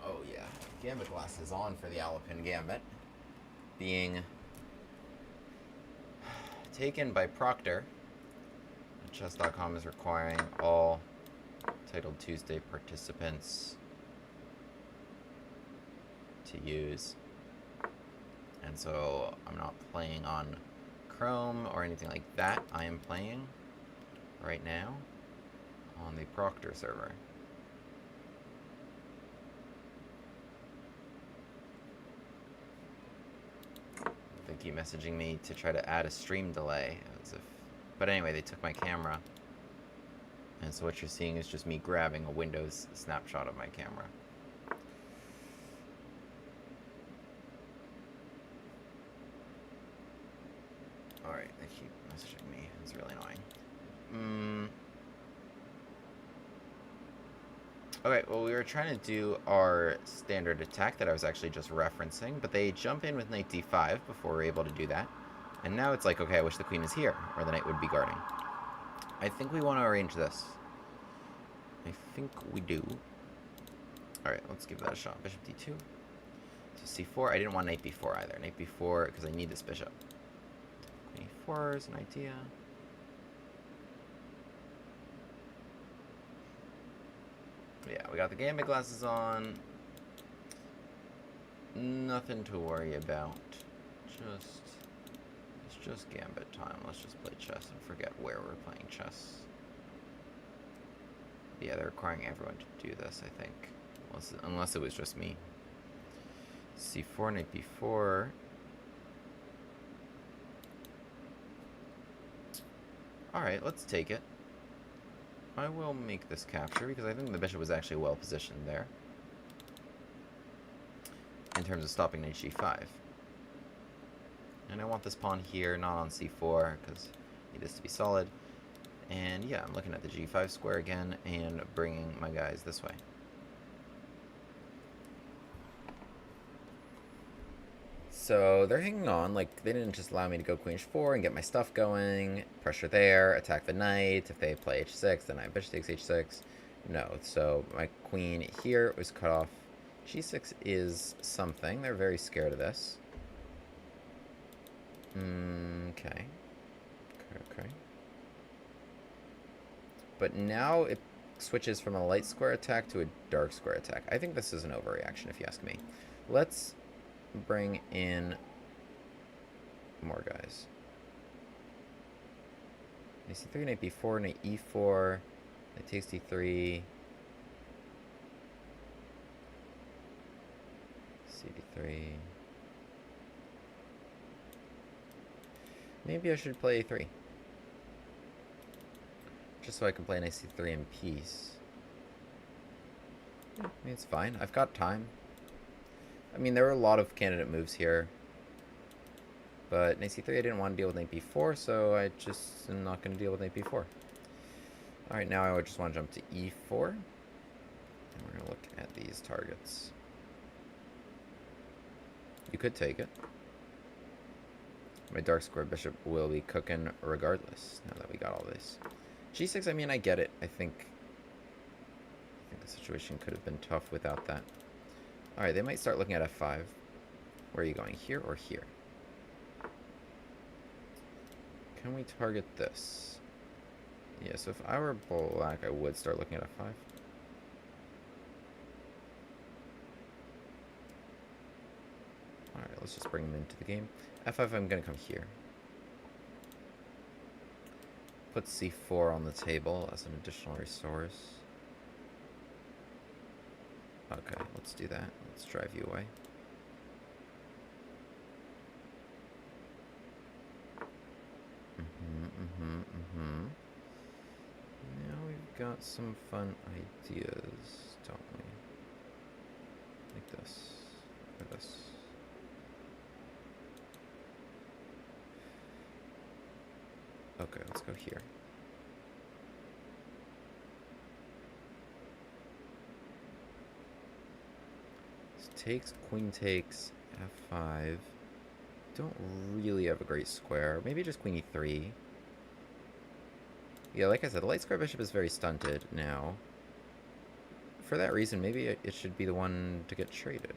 Oh yeah, Gambit glasses on for the Alapin Gambit. Being taken by Proctor. Chess.com is requiring all Title Tuesday participants to use. And so I'm not playing on Chrome or anything like that. I am playing right now on the Proctor server. They keep messaging me to try to add a stream delay, as if, but anyway, they took my camera, and so what you're seeing is just me grabbing a Windows snapshot of my camera. Alright, they keep messaging me. It's really annoying. Okay, well, we were trying to do our standard attack that I was actually just referencing, but they jump in with knight d5 before we're able to do that. And now it's like, okay, I wish the queen is here, or the knight would be guarding. I think we want to arrange this. I think we do. Alright, let's give that a shot. Bishop d2 to c4. I didn't want knight b4 either. Knight b4, because I need this bishop. Queen e4 is an idea. Yeah, we got the Gambit glasses on. Nothing to worry about. It's just Gambit time. Let's just play chess and forget where we're playing chess. Yeah, they're requiring everyone to do this, I think. Unless it was just me. C4, knight b4. Alright, let's take it. I will make this capture because I think the bishop was actually well positioned there. In terms of stopping knight g5. And I want this pawn here, not on c4, because I need this to be solid. And yeah, I'm looking at the g5 square again and bringing my guys this way. So they're hanging on, like they didn't just allow me to go queen h4 and get my stuff going, pressure there, attack the knight. If they play h6, then I bishop takes h6. No, so my queen here was cut off. g6 is something. They're very scared of this. Okay. But now it switches from a light square attack to a dark square attack. I think this is an overreaction, if you ask me. Let's bring in more guys. Knight c3, knight b4, knight e4, knight takes d3, cd3. Maybe I should play a3. Just so I can play knight c3 in peace. I mean, it's fine. I've got time. I mean, there were a lot of candidate moves here. But knight c3, I didn't want to deal with knight b4, so I just am not going to deal with knight b4. Alright, now I would just want to jump to e4. And we're going to look at these targets. You could take it. My dark square bishop will be cooking regardless, now that we got all this. g6, I mean, I get it. I think the situation could have been tough without that. Alright, they might start looking at f5. Where are you going, here or here? Can we target this? Yeah, so if I were black, I would start looking at f5. Alright, let's just bring them into the game. f5, I'm going to come here. put c4 on the table as an additional resource. Okay, let's do that. Let's drive you away. Now we've got some fun ideas, don't we? Like this. Or this. Okay, let's go here. Queen takes f5. Don't really have a great square. Maybe just queen e3. Yeah, like I said, the light square bishop is very stunted now. For that reason, maybe it should be the one to get traded.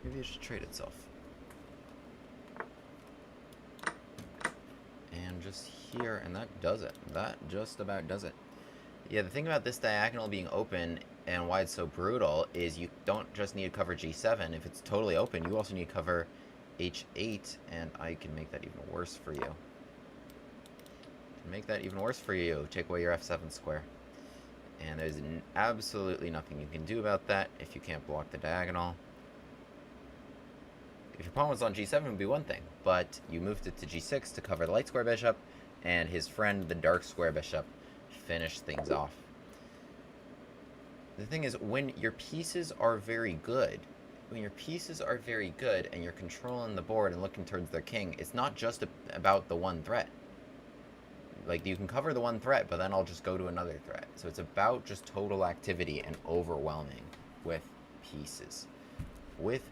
Maybe it should trade itself. And just here, and that does it. That just about does it. Yeah, the thing about this diagonal being open and why it's so brutal is you don't just need to cover g7. If it's totally open, you also need to cover h8, and I can make that even worse for you. To make that even worse for you, take away your f7 square. And there's absolutely nothing you can do about that if you can't block the diagonal. If your pawn was on g7, it would be one thing, but you moved it to g6 to cover the light square bishop, and his friend, the dark square bishop, finished things off. The thing is, when your pieces are very good, and you're controlling the board and looking towards their king, it's not just about the one threat. Like, you can cover the one threat, but then I'll just go to another threat. So it's about just total activity and overwhelming with pieces. With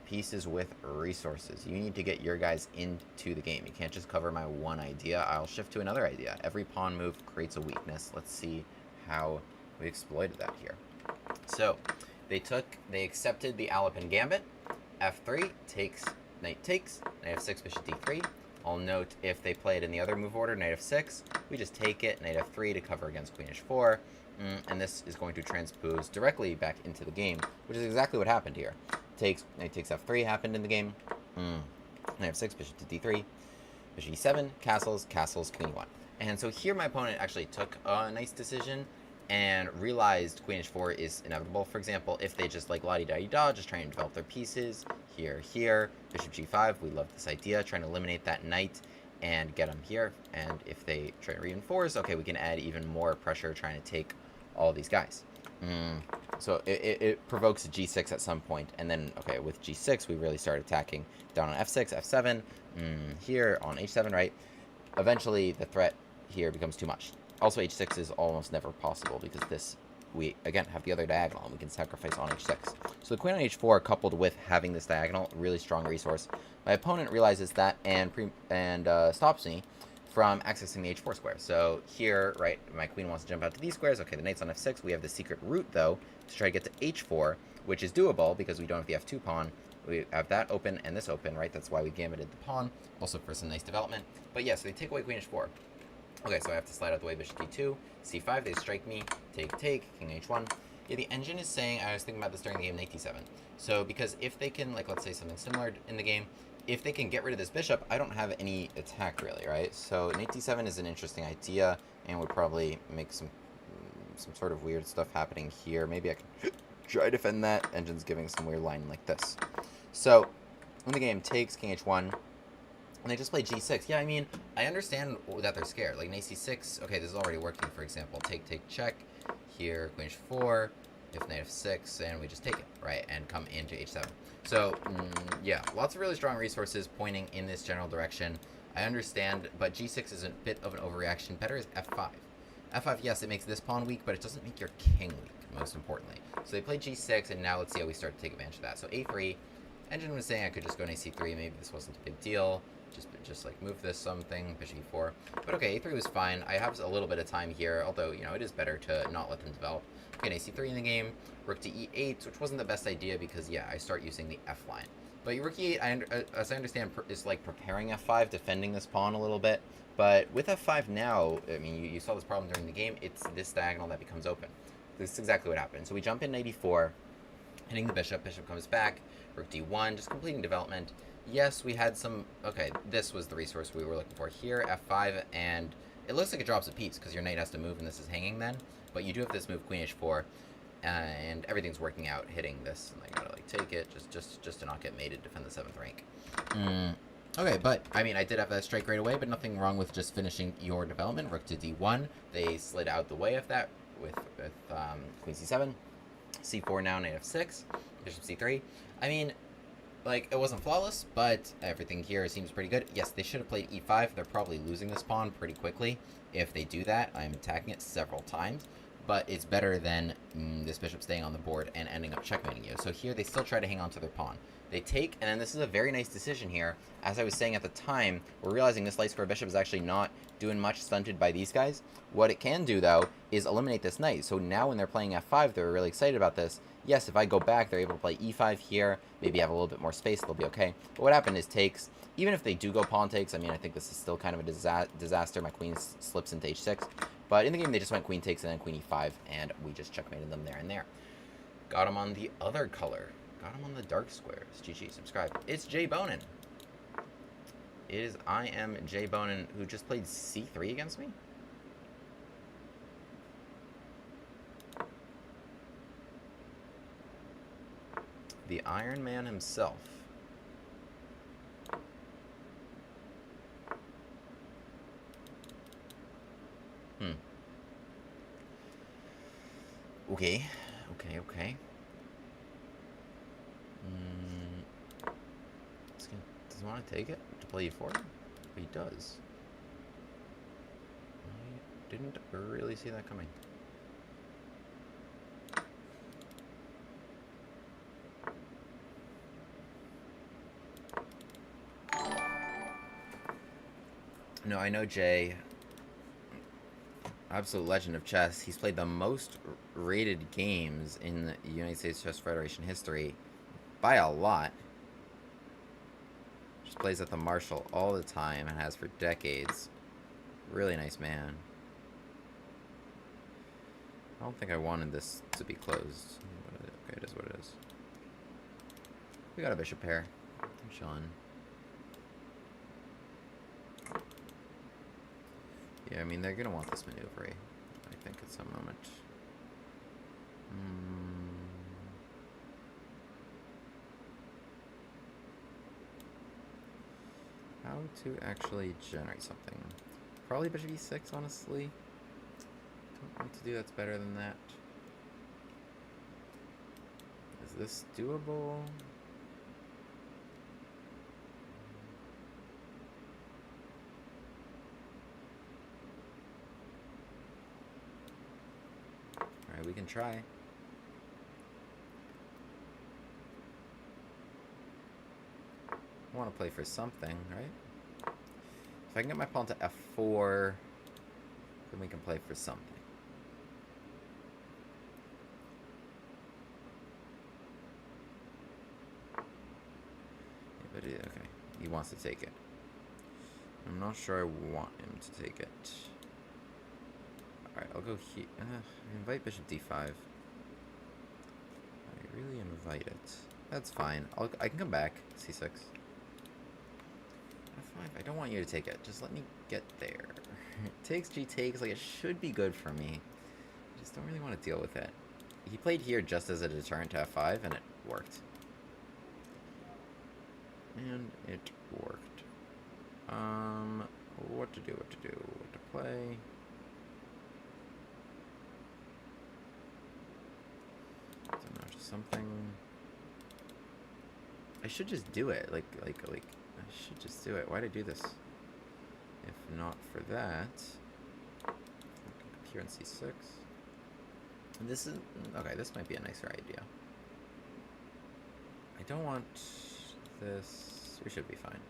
resources. You need to get your guys into the game. You can't just cover my one idea. I'll shift to another idea. Every pawn move creates a weakness. Let's see how we exploited that here. So, they accepted the Alapin Gambit. f3 takes, knight f6, bishop d3. I'll note if they play it in the other move order, knight f6, we just take it, knight f3 to cover against queen h4. And this is going to transpose directly back into the game, which is exactly what happened here. Knight takes f3 happened in the game. Knight f6, bishop to d3, bishop e7, castles, queen e1. And so here my opponent actually took a nice decision and realized queen h4 is inevitable. For example, if they just like la-di-da-di-da, just trying to develop their pieces, here, bishop g5, we love this idea, trying to eliminate that knight and get them here. And if they try to reinforce, okay, we can add even more pressure trying to take all these guys. So it provokes a g6 at some point, and then, okay, with g6, we really start attacking down on f6, f7, here on h7, right? Eventually, the threat here becomes too much. Also, h6 is almost never possible, because we, again, have the other diagonal, and we can sacrifice on h6. So the queen on h4, coupled with having this diagonal, really strong resource. My opponent realizes that and stops me from accessing the h4 square. So here, right, my queen wants to jump out to these squares. Okay, the knight's on f6. We have the secret route, though, to try to get to h4, which is doable because we don't have the f2 pawn. We have that open and this open, right? That's why we gambited the pawn, also for some nice development. But yeah, so they take away queen h4. Okay, so I have to slide out the way bishop d2, c5, they strike me, take, king h1. Yeah, the engine is saying, I was thinking about this during the game, knight d7. So because if they can, like, let's say something similar in the game, if they can get rid of this bishop, I don't have any attack, really, right? So knight d7 is an interesting idea, and would probably make some sort of weird stuff happening here. Maybe I can try to defend that. Engine's giving some weird line like this. So, in the game, takes, king h1, and they just play g6. Yeah, I mean, I understand that they're scared. Like, knight c6, okay, this is already working, for example. Take, check, here, queen h4, if knight f6, and we just take it, right, and come into h7. So, yeah, lots of really strong resources pointing in this general direction. I understand, but g6 is a bit of an overreaction. Better is f5. f5, yes, it makes this pawn weak, but it doesn't make your king weak, most importantly. So they play g6, and now let's see how we start to take advantage of that. So a3, Engine was saying I could just go knight c3, maybe this wasn't a big deal. Just like move this something, bishop e4. But okay, a3 was fine. I have a little bit of time here, although, you know, it is better to not let them develop. Okay, knight c3 in the game, rook to e8, which wasn't the best idea because, yeah, I start using the f line. But rook e8, as I understand, is like preparing f5, defending this pawn a little bit. But with f5 now, I mean, you saw this problem during the game, it's this diagonal that becomes open. This is exactly what happened. So we jump in knight e4, hitting the bishop comes back, rook d1, just completing development. yes, we had some... Okay, this was the resource we were looking for. Here, F5, and it looks like it drops a piece, because your knight has to move, and this is hanging then. But you do have this move, Queen H4, and everything's working out, hitting this, and I gotta, like, take it, just to not get mated, defend the 7th rank. Okay, but, I mean, I did have that strike right away, but nothing wrong with just finishing your development. Rook to D1, they slid out the way of that with Queen C7, C4 now, Knight F6, Bishop C3. I mean, like, it wasn't flawless, but everything here seems pretty good. Yes, they should have played E5. They're probably losing this pawn pretty quickly. If they do that, I'm attacking it several times. But it's better than this bishop staying on the board and ending up checkmating you. So here, they still try to hang on to their pawn. They take, and then this is a very nice decision here. As I was saying at the time, we're realizing this light square bishop is actually not doing much, stunted by these guys. What it can do, though, is eliminate this knight. So now when they're playing F5, they're really excited about this. Yes, if I go back, they're able to play E5 here, maybe have a little bit more space, they'll be okay. But what happened is takes. Even if they do go pawn takes, I mean, I think this is still kind of a disaster. My queen slips into H6. But in the game, they just went queen takes and then queen E5, and we just checkmated them there and there. Got him on the other color. Got him on the dark squares. GG, subscribe. It's Jay Bonin. I am Jay Bonin, who just played C3 against me? The Iron Man himself. Okay. Does he want to take it to play E4? He does. I didn't really see that coming. No, I know Jay. Absolute legend of chess. He's played the most rated games in the United States Chess Federation history by a lot. Just plays at the Marshall all the time and has for decades. Really nice man. I don't think I wanted this to be closed. Okay, it is what it is. We got a bishop pair. I'm chilling. Yeah, I mean, they're going to want this maneuver, I think, at some moment. How to actually generate something? Probably bishop e6, honestly. Don't know what to do that's better than that. Is this doable? Alright, we can try. I want to play for something, right? If I can get my pawn to f4, then we can play for something. Yeah, but okay, he wants to take it. I'm not sure I want him to take it. Alright, I'll go here. Invite bishop d5. I really invite it. That's fine. I can come back. c6. f5. I don't want you to take it. Just let me get there. Takes, g takes. Like, it should be good for me. I just don't really want to deal with it. He played here just as a deterrent to f5, and it worked. And it worked. What to do, what to play. I don't know, just something. I should just do it. Like, I should just do it. Why'd I do this? If not for that, here in c6. And this is okay. This might be a nicer idea. I don't want this. We should be fine.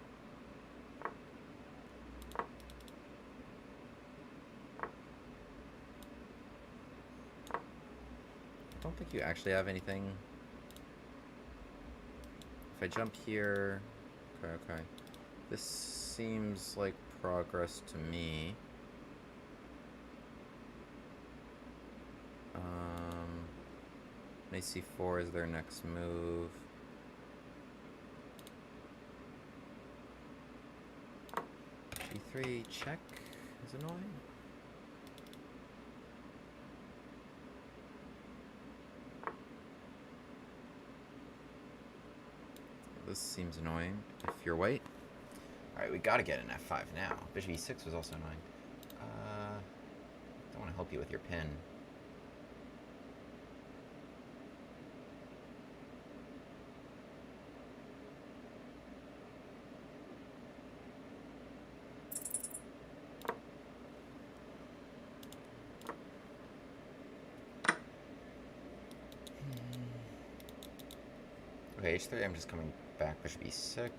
I don't think you actually have anything. If I jump here, okay. This seems like progress to me. Knight c4 is their next move. G3 check is annoying. This seems annoying if you're white. Alright, we gotta get an F5 now. Bishop E6 was also annoying. Don't want to help you with your pin. Okay, H3, I'm just coming back. Bishop E6.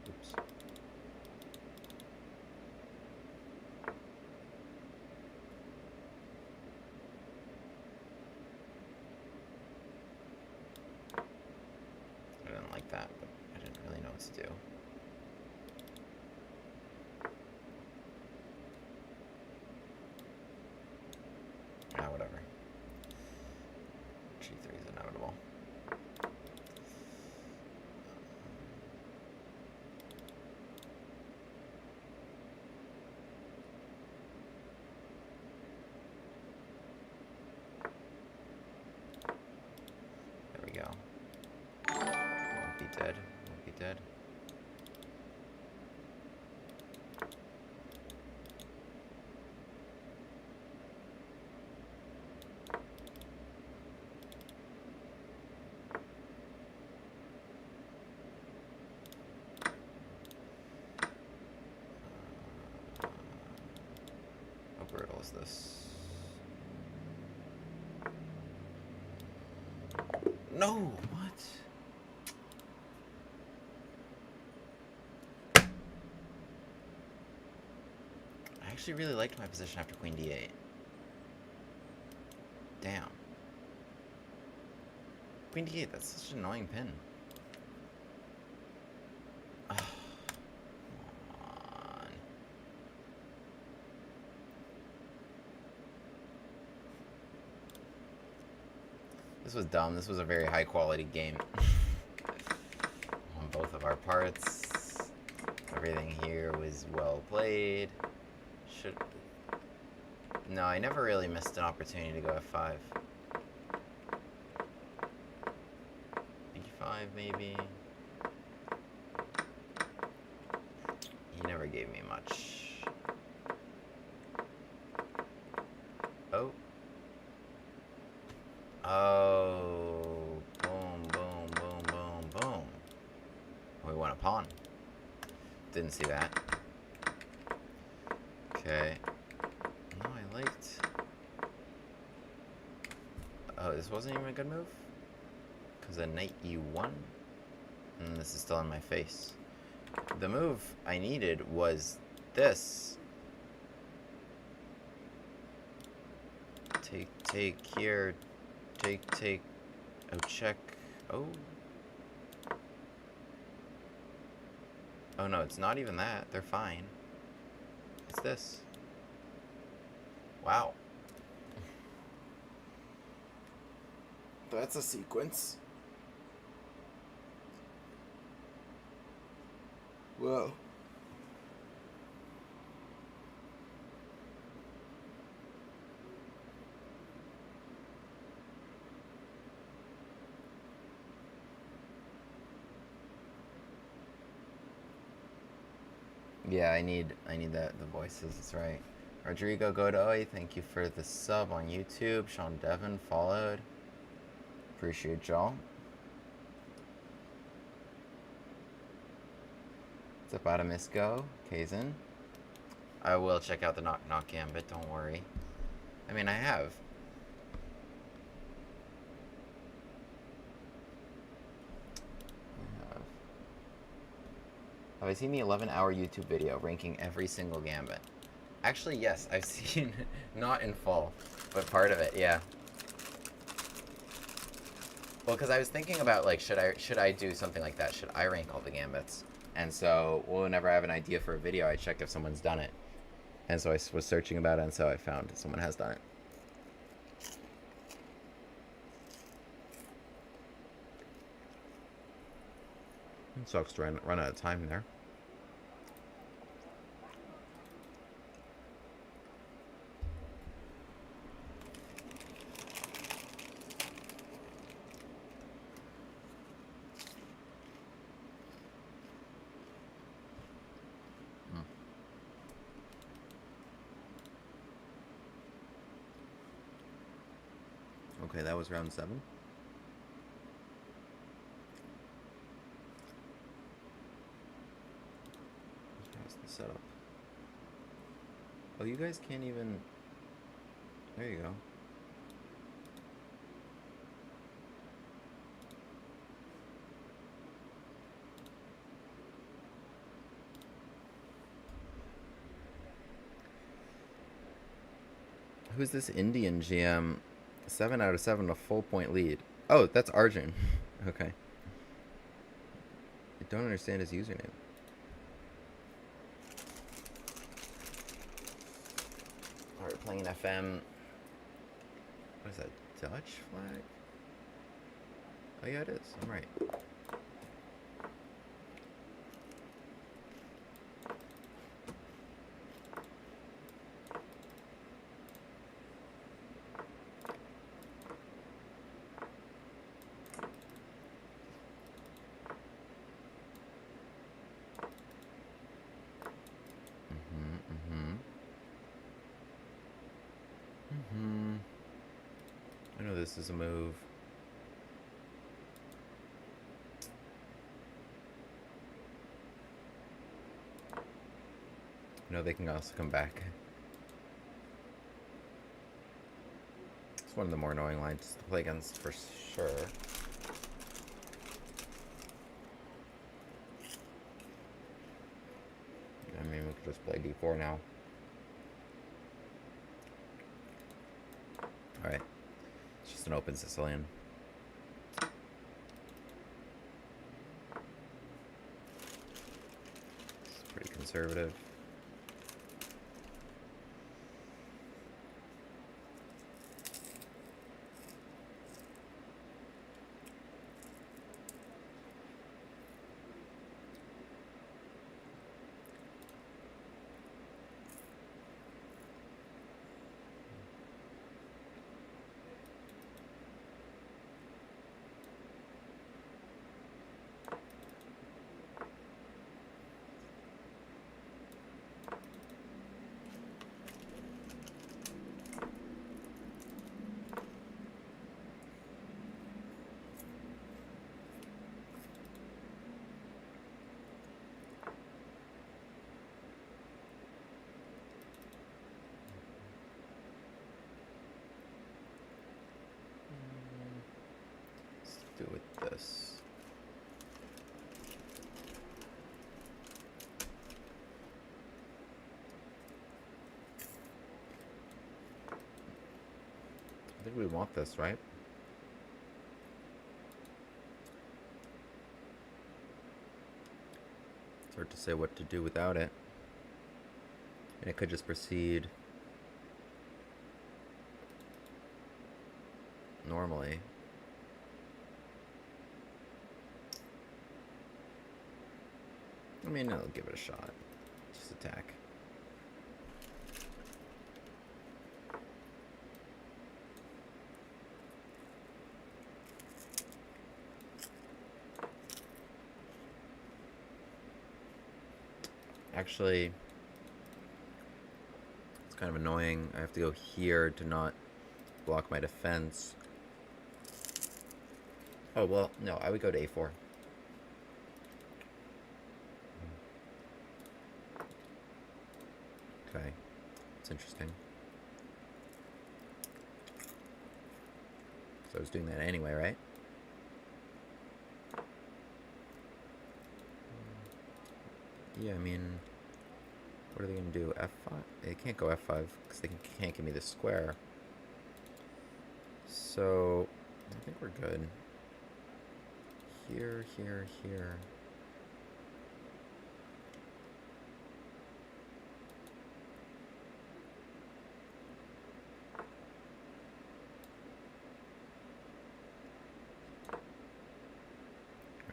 Oops. I didn't like that, but I didn't really know what to do. Whatever. G3 is inevitable. There we go. Won't be dead. Won't be dead. How brutal is this? No! What? I actually really liked my position after Queen D8. Damn. Queen D8, that's such an annoying pin. Oh, come on. This was dumb. This was a very high quality game. On both of our parts. Everything here was well played. No, I never really missed an opportunity to go F5. B5 maybe. He never gave me much. Oh. Oh. Boom, boom, boom, boom, boom. We won a pawn. Didn't see that. Okay. No, I liked... Oh, this wasn't even a good move? Because a knight E1? And this is still in my face. The move I needed was this. Take here. Take. Oh, check. Oh. Oh no, it's not even that. They're fine. It's this. Wow. That's a sequence. Whoa. Yeah, I need the voices, that's right. Rodrigo Godoy, thank you for the sub on YouTube. Sean Devon followed. Appreciate y'all. What's up, Adamisco? Kazin. I will check out the Knock Knock Gambit, don't worry. I mean, I have. Have I seen the 11-hour YouTube video ranking every single gambit? Actually, yes, I've seen, not in full, but part of it, yeah. Well, because I was thinking about, like, should I do something like that? Should I rank all the gambits? And so, whenever I have an idea for a video, I check if someone's done it. And so I was searching about it, and so I found someone has done it. Sucks to run out of time there. Okay, that was round 7. How's the setup? Oh, you guys can't even... There you go. Who's this Indian GM? 7 out of 7, a full point lead. Oh, that's Arjun. Okay. I don't understand his username. Alright, playing an FM. What is that? Dutch flag? Oh yeah, it is. I'm right. I know this is a move. I know they can also come back. It's one of the more annoying lines to play against for sure. I mean, we could just play d4 now. Alright. It's just an open Sicilian. It's pretty conservative. Do with this. I think we want this, right? It's hard to say what to do without it. And it could just proceed normally. I mean, I'll give it a shot. Just attack. Actually, it's kind of annoying. I have to go here to not block my defense. Oh, well, no, I would go to a4. Okay, it's interesting. So I was doing that anyway, right? Yeah, I mean, what are they going to do? F5? They can't go F5 because they can't give me the square. So, I think we're good. Here, here, here.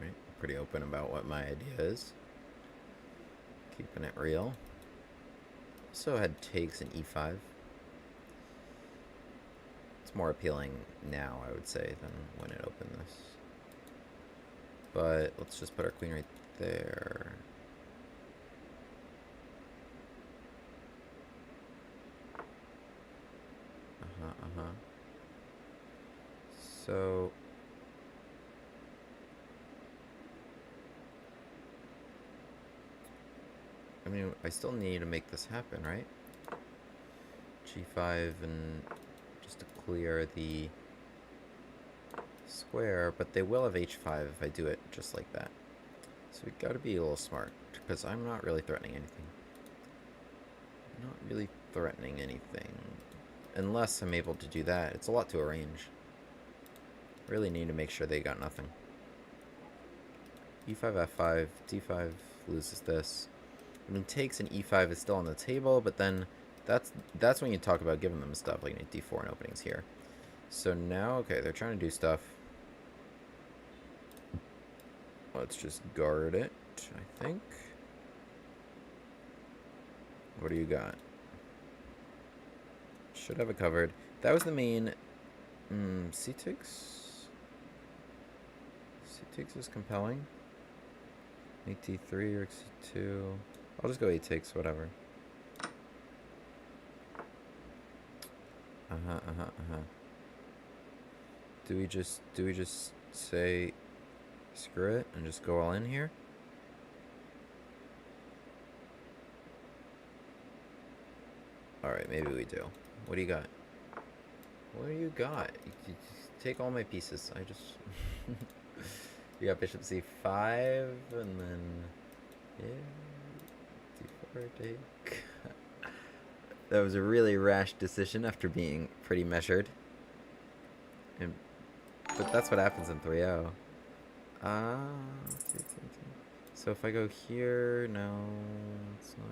Right, pretty open about what my idea is. Keeping it real. Also had takes in e5. It's more appealing now, I would say, than when it opened this. But let's just put our queen right there. So I mean, I still need to make this happen, right? G5 and just to clear the square, but they will have H5 if I do it just like that. So we gotta be a little smart, because I'm not really threatening anything. Not really threatening anything. Unless I'm able to do that. It's a lot to arrange. Really need to make sure they got nothing. E5, F5, D5 loses this. I mean, takes and E5 is still on the table, but then that's when you talk about giving them stuff, like D4 and openings here. So now, okay, they're trying to do stuff. Let's just guard it, I think. What do you got? Should have it covered. That was the main... C takes? C takes is compelling. Knight D3 or C2. I'll just go A takes, whatever. Do we just say screw it and just go all in here? Alright, maybe we do. What do you got? What do you got? You take all my pieces. I just... You got bishop c5, and then... Yeah... d4 take... That was a really rash decision after being pretty measured. But that's what happens in 3-0. So if I go here... No... It's not...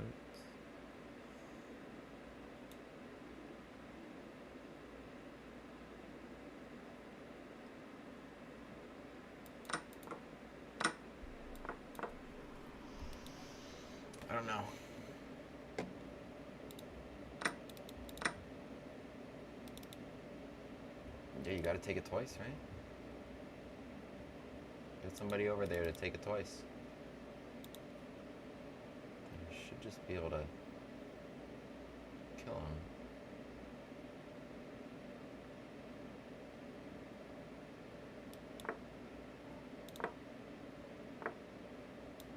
I don't know. Yeah, you gotta take it twice, right? Get somebody over there to take it twice. You should just be able to kill him.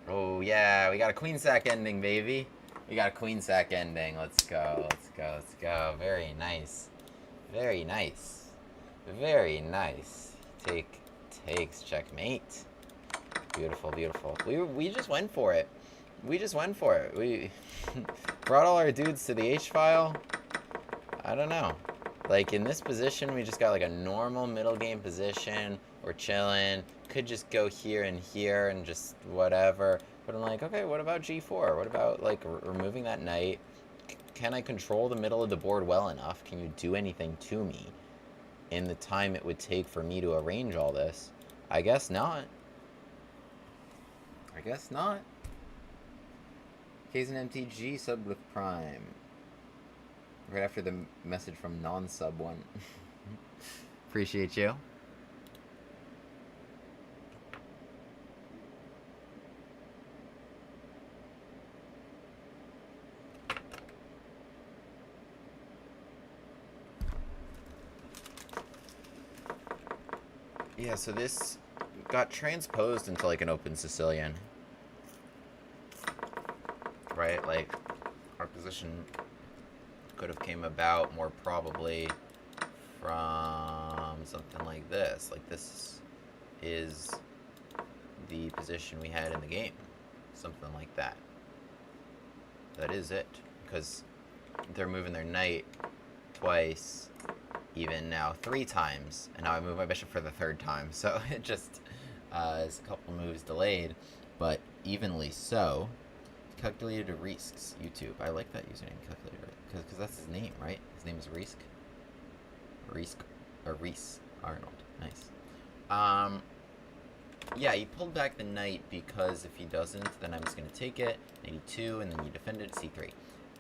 Oh yeah, we got a queen sack ending, baby. We got a queen sack ending. Let's go, let's go, let's go. Very nice. Very nice. Very nice. Takes, checkmate. Beautiful, beautiful. We just went for it. We just went for it. We brought all our dudes to the H-file. I don't know. Like, in this position, we just got, like, a normal middle game position. We're chilling. Could just go here and just whatever. But I'm like, okay, what about G4? What about, like, removing that knight? Can I control the middle of the board well enough? Can you do anything to me in the time it would take for me to arrange all this? I guess not. I guess not. K's and MTG subbed with Prime. Right after the message from non-sub one. Appreciate you. Yeah, so this got transposed into like an open Sicilian. Right? Like, our position could have came about more probably from something like this. Like, this is the position we had in the game. Something like that. That is it. Because they're moving their knight twice, even now 3 times, and now I move my bishop for the 3rd time. So it just is a couple moves delayed, but evenly so. Calculated risks, YouTube. I like that username, calculated, because that's his name, right? His name is Risk. Risk, or Reese Arnold. Nice. yeah, he pulled back the knight because if he doesn't, then I'm just going to take it, knight e2, and then you defend it, c3.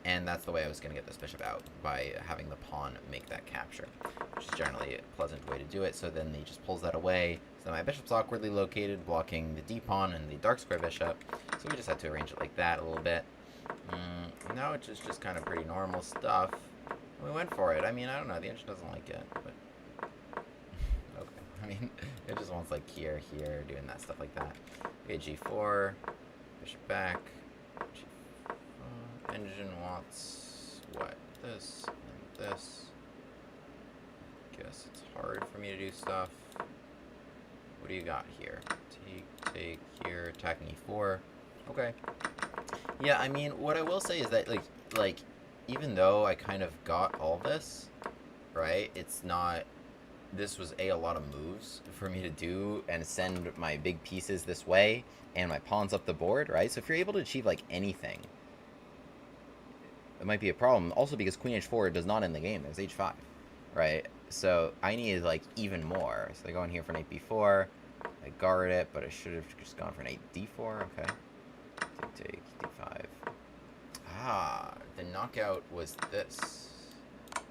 And that's the way I was going to get this bishop out, by having the pawn make that capture, which is generally a pleasant way to do it. So then he just pulls that away. So my bishop's awkwardly located, blocking the d-pawn and the dark square bishop. So we just had to arrange it like that a little bit. Now it's just kind of pretty normal stuff. We went for it. I mean, I don't know. The engine doesn't like it, but... okay. I mean, it just wants, like, here, doing that stuff like that. Okay, g4. Bishop back. Engine wants what? This and this. Guess it's hard for me to do stuff. What do you got here? Take here, attacking e4. Okay. Yeah, I mean, what I will say is that, like, even though I kind of got all this, right, it's not... This was a lot of moves for me to do and send my big pieces this way and my pawns up the board, right? So if you're able to achieve, like, anything, it might be a problem. Also because queen h4 does not end the game. There's h5, right? So I need, like, even more. So I go in here for knight b4. I guard it, but I should have just gone for knight d4. Okay. Take d5. Ah, the knockout was this.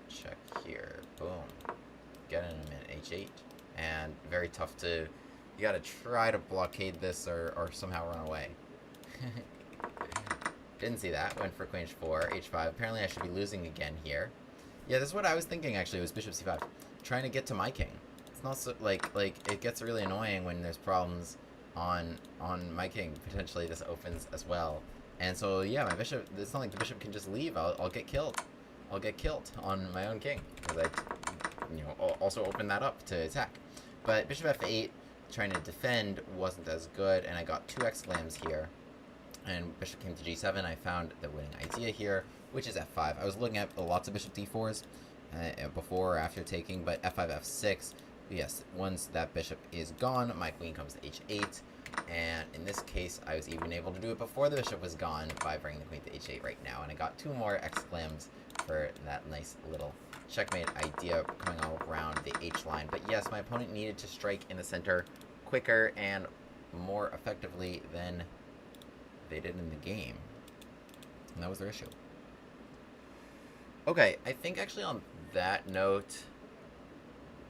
Check here. Boom. Get in a minute. h8. And very tough to... You gotta try to blockade this or somehow run away. Didn't see that. Went for queen h4, h5. Apparently I should be losing again here. Yeah, this is what I was thinking, actually. It was bishop c5. Trying to get to my king. It's not so... Like, it gets really annoying when there's problems on my king. Potentially this opens as well. And so, yeah, my bishop... It's not like the bishop can just leave. I'll get killed. I'll get killed on my own king. Because I, you know, also open that up to attack. But bishop f8, trying to defend, wasn't as good. And I got 2 exclams here. And bishop came to g7. I found the winning idea here, which is f5. I was looking at lots of bishop d4s before or after taking, but f5, f6. Yes, once that bishop is gone, my queen comes to h8. And in this case, I was even able to do it before the bishop was gone by bringing the queen to h8 right now. And I got 2 more exclams for that nice little checkmate idea coming all around the h line. But yes, my opponent needed to strike in the center quicker and more effectively than they did in the game. And that was their issue. Okay, I think actually on that note,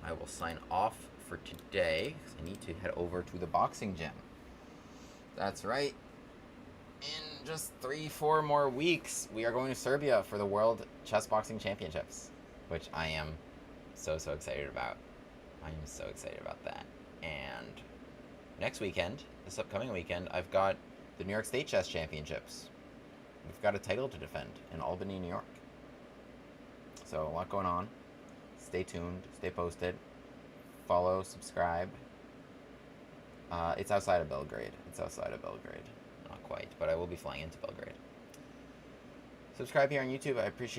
I will sign off for today, because I need to head over to the boxing gym. That's right. In just 3-4 more weeks, we are going to Serbia for the World Chess Boxing Championships, which I am so excited about. I am so excited about that. And next weekend, this upcoming weekend, I've got the New York State Chess Championships. We've got a title to defend in Albany, New York. So a lot going on. Stay tuned. Stay posted. Follow. Subscribe. It's outside of Belgrade. Not quite, but I will be flying into Belgrade. Subscribe here on YouTube. I appreciate